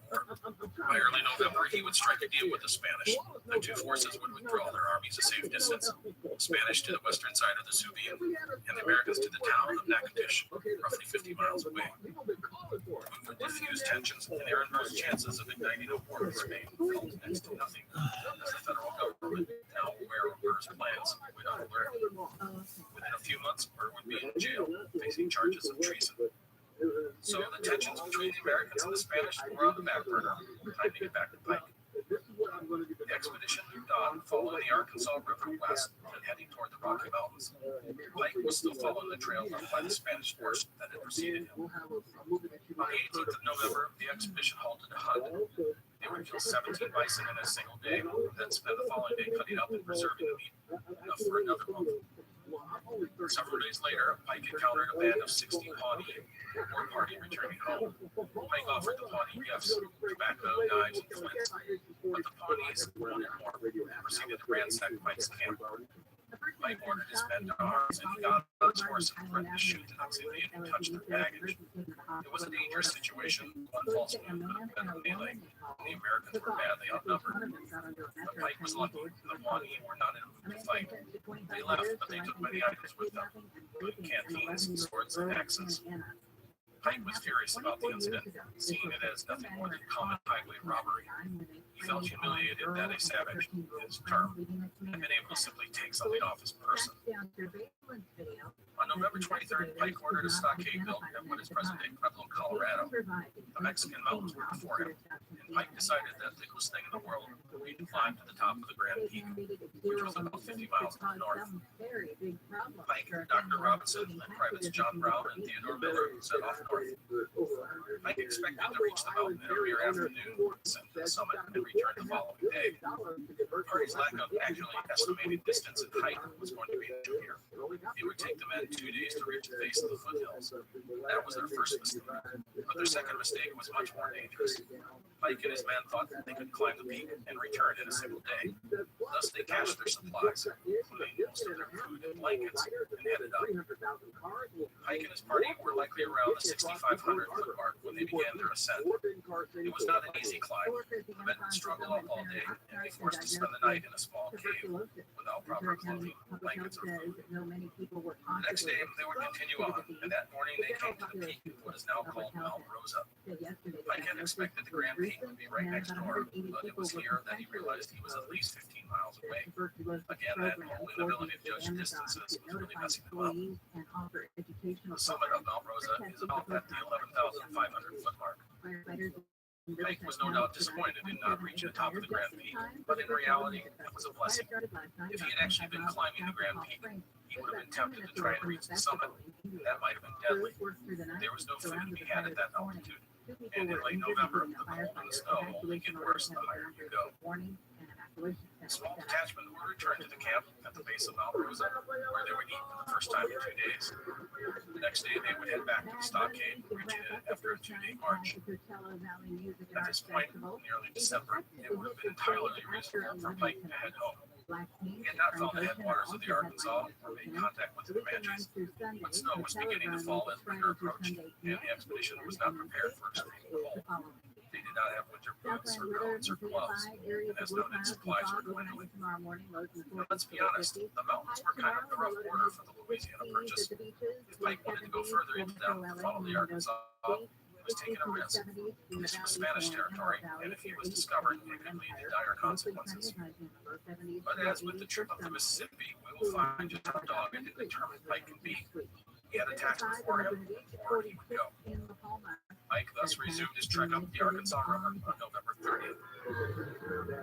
Speaker 3: By early November, he would strike a deal with the Spanish. The two forces would withdraw their armies a safe distance, the Spanish to the western side of the Sabine, and the Americans to the town of Natchitoches, roughly 50 miles away. We would diffuse tensions, and Aaron Burr's chances of igniting a war with Spain fell to next to nothing, as the federal government, now aware of Burr's plans, would unalert. Within a few months, Burr would be in jail, facing charges of treason. So the tensions between the Americans and the Spanish were on the back burner. Time to get back to Pike. The expedition moved on, following the Arkansas River west and heading toward the Rocky Mountains. Pike was still following the trail left by the Spanish force that had preceded him. On the 18th of November, the expedition halted to hunt. They would kill 17 bison in a single day, then spend the following day cutting up and preserving the meat, enough for another month. Several days later, Pike encountered a band of 60 Pawnee, a war party returning home. Pike offered the Pawnee gifts, tobacco, knives, and flints, but the Pawnees wanted more and proceeded to ransack Pike's camp. Pike ordered his men to arms, and he got on his horse and threatened to shoot the next Indian who touched their baggage. It was a dangerous situation, one false move could have been a melee, and the Americans were badly outnumbered. But Pike was lucky, and the Pawnee were not in a mood to fight. They left, but they took many items with them, including canteens, swords, and axes. Pike was furious about the incident, seeing it as nothing more than common highway robbery. He felt humiliated that a savage, in his term, had been able to simply take something off his person. On November 23rd, Pike ordered a stockade built at what is present-day Pueblo, Colorado. The Mexican mountains were before him, and Pike decided that the coolest thing in the world would be to climb to the top of the Grand Peak, which was about 50 miles to the north. Pike, Dr. Robinson, and privates John Brown and Theodore Miller set off north. Pike expected to reach the mountain in a mere afternoon, ascend to the summit, and return the following day. His lack of accurately estimated distance and height was going to be an issue here. It would take the men 2 days to reach the base of the foothills. That was their first mistake. But their second mistake was much more dangerous. Pike and his men thought that they could climb the peak and return in a single day. Thus, they cached their supplies, including most of their food and blankets, and headed up. Pike and his party were likely around the 6,500 foot mark when they began their ascent. It was not an easy climb. The men would struggle up all day and be forced to spend the night in a small cave without proper clothing, blankets, or food. The next day, they would continue on, and that morning they came to the peak of what is now called Mount Rosa. Pike had expected the Grand Peak would be right next door, but it was here that he realized he was at least 15 miles away. Again, that whole inability to judge distances was really messing him up. The summit of Mount Rosa is about at the 11,500 foot mark. Pike was no doubt disappointed in not reaching the top of the Grand Peak, but in reality, it was a blessing. If he had actually been climbing the Grand Peak, he would have been tempted to try and reach the summit. That might have been deadly. There was no food to be had at that altitude, and in late November, the cold and the snow only get worse the higher you go. A small detachment would return to the camp at the base of Mount Rosa, where they would eat for the first time in 2 days. The next day, they would head back to the stockade, reaching it after a 2-day march. At this point, nearly December, it would have been entirely reasonable for Pike to head home. He had not found the headwaters of the Arkansas or made contact with the Comanches, but snow was beginning to fall as winter approached, and the expedition was not prepared for extreme cold. They did not have winter boots or coats or gloves, and as noted, supplies were dwindling. Let's be honest, the mountains were kind of the rough border for the Louisiana Purchase. If Pike wanted to go further into them and follow the Arkansas, he was taking a risk. This was Spanish territory, and if he was discovered, it could lead to dire consequences. But as with the trip up the Mississippi, we will find just how dogged and determined Pike can be. He had a task before him, where he would go. Pike thus resumed his trek up the Arkansas River on November 30th.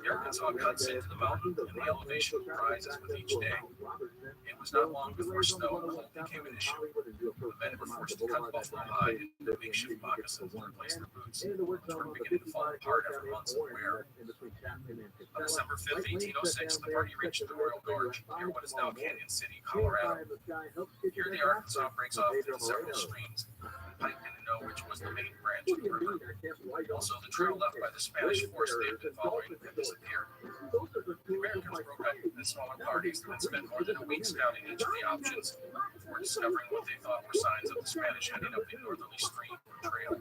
Speaker 3: The Arkansas cuts into the mountain, and the elevation rises with each day. It was not long before snow and cold became an issue. The men were forced to cut buffalo hide into makeshift moccasins to replace their boots, which were beginning to fall apart after months of wear. On December 5th, 1806, the party reached the Royal Gorge, near what is now Canyon City, Colorado. Here the Arkansas breaks off into several streams. Pike didn't know which was the main branch of the river. Also, the trail left by the Spanish force they had been following had disappeared. The Americans broke up into smaller parties and spent more than a week scouting each of the options before discovering what they thought were signs of the Spanish heading up the northerly stream trail.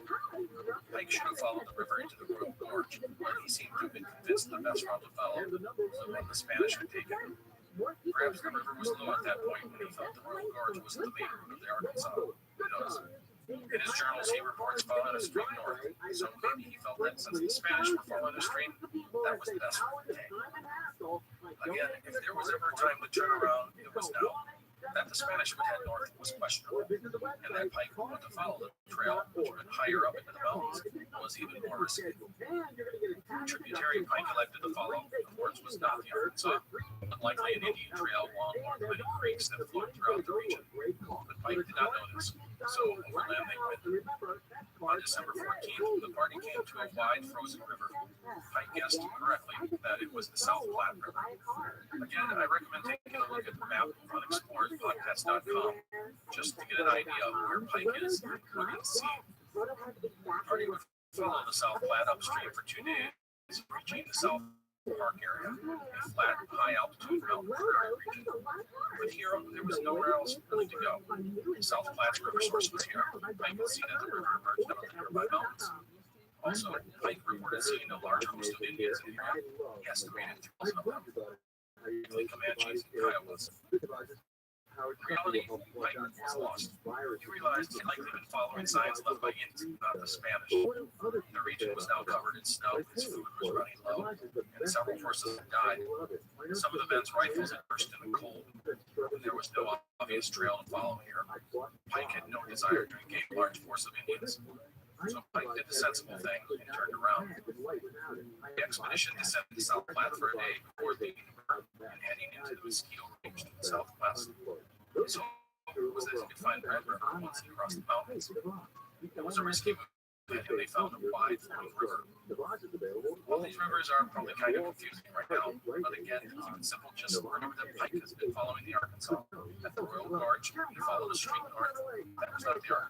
Speaker 3: Pike should have followed the river into the Royal Gorge, but he seemed to have been convinced the best route to follow was the one the Spanish had taken. Perhaps the river was low at that point, and he thought the Royal Gorge was the main route of the Arkansas. Who knows? In his journals, he reports following a stream north, so maybe he felt that since the Spanish were following the stream, that was the best route to take. Again, if there was ever a time to turn around, it was now. That the Spanish would head north was questionable, and that Pike would want to follow the trail, which went higher up into the mountains, was even more risky. The tributary Pike elected to follow, of course, was not the Arkansas, but likely an Indian trail along one of the many creeks that flowed throughout the region. But Pike did not know this, so overland they went. On December 14th, the party came to a wide frozen river. Pike guessed correctly that it was the South Platte River. Again, I recommend taking a look at the map on explorerspodcast.com just to get an idea of where Pike is within the sea. The party would follow the South Platte upstream for 2 days, reaching the South Park area, a flat, high-altitude mountain prairie region. But here, there was nowhere else really to go. South Platte's river source was here. Pike could see that the river emerged out of the nearby mountains. Also, Pike reported seeing a large host of Indians in the area. He estimated 1,000 of them, mostly Comanches and Kiowas. In reality, Pike was lost. He realized he had likely been following signs left by Indians, not the Spanish. The region was now covered in snow, his food was running low, and several horses had died. Some of the men's rifles had burst in the cold, and there was no obvious trail to follow here. Pike had no desire to engage a large force of Indians, so Pike did the sensible thing and turned around. The expedition descended to South Platte for a day before leaving the river and heading into the Mosquito Range to the southwest. His hope was that he could find Red River once he crossed the mountains. It was a risky move, and they found a wide flowing river. All these rivers are probably kind of confusing right now, but again, keep it simple. Just remember that Pike has been following the Arkansas. At the Royal Gorge, he followed a stream north. That was not the Arkansas.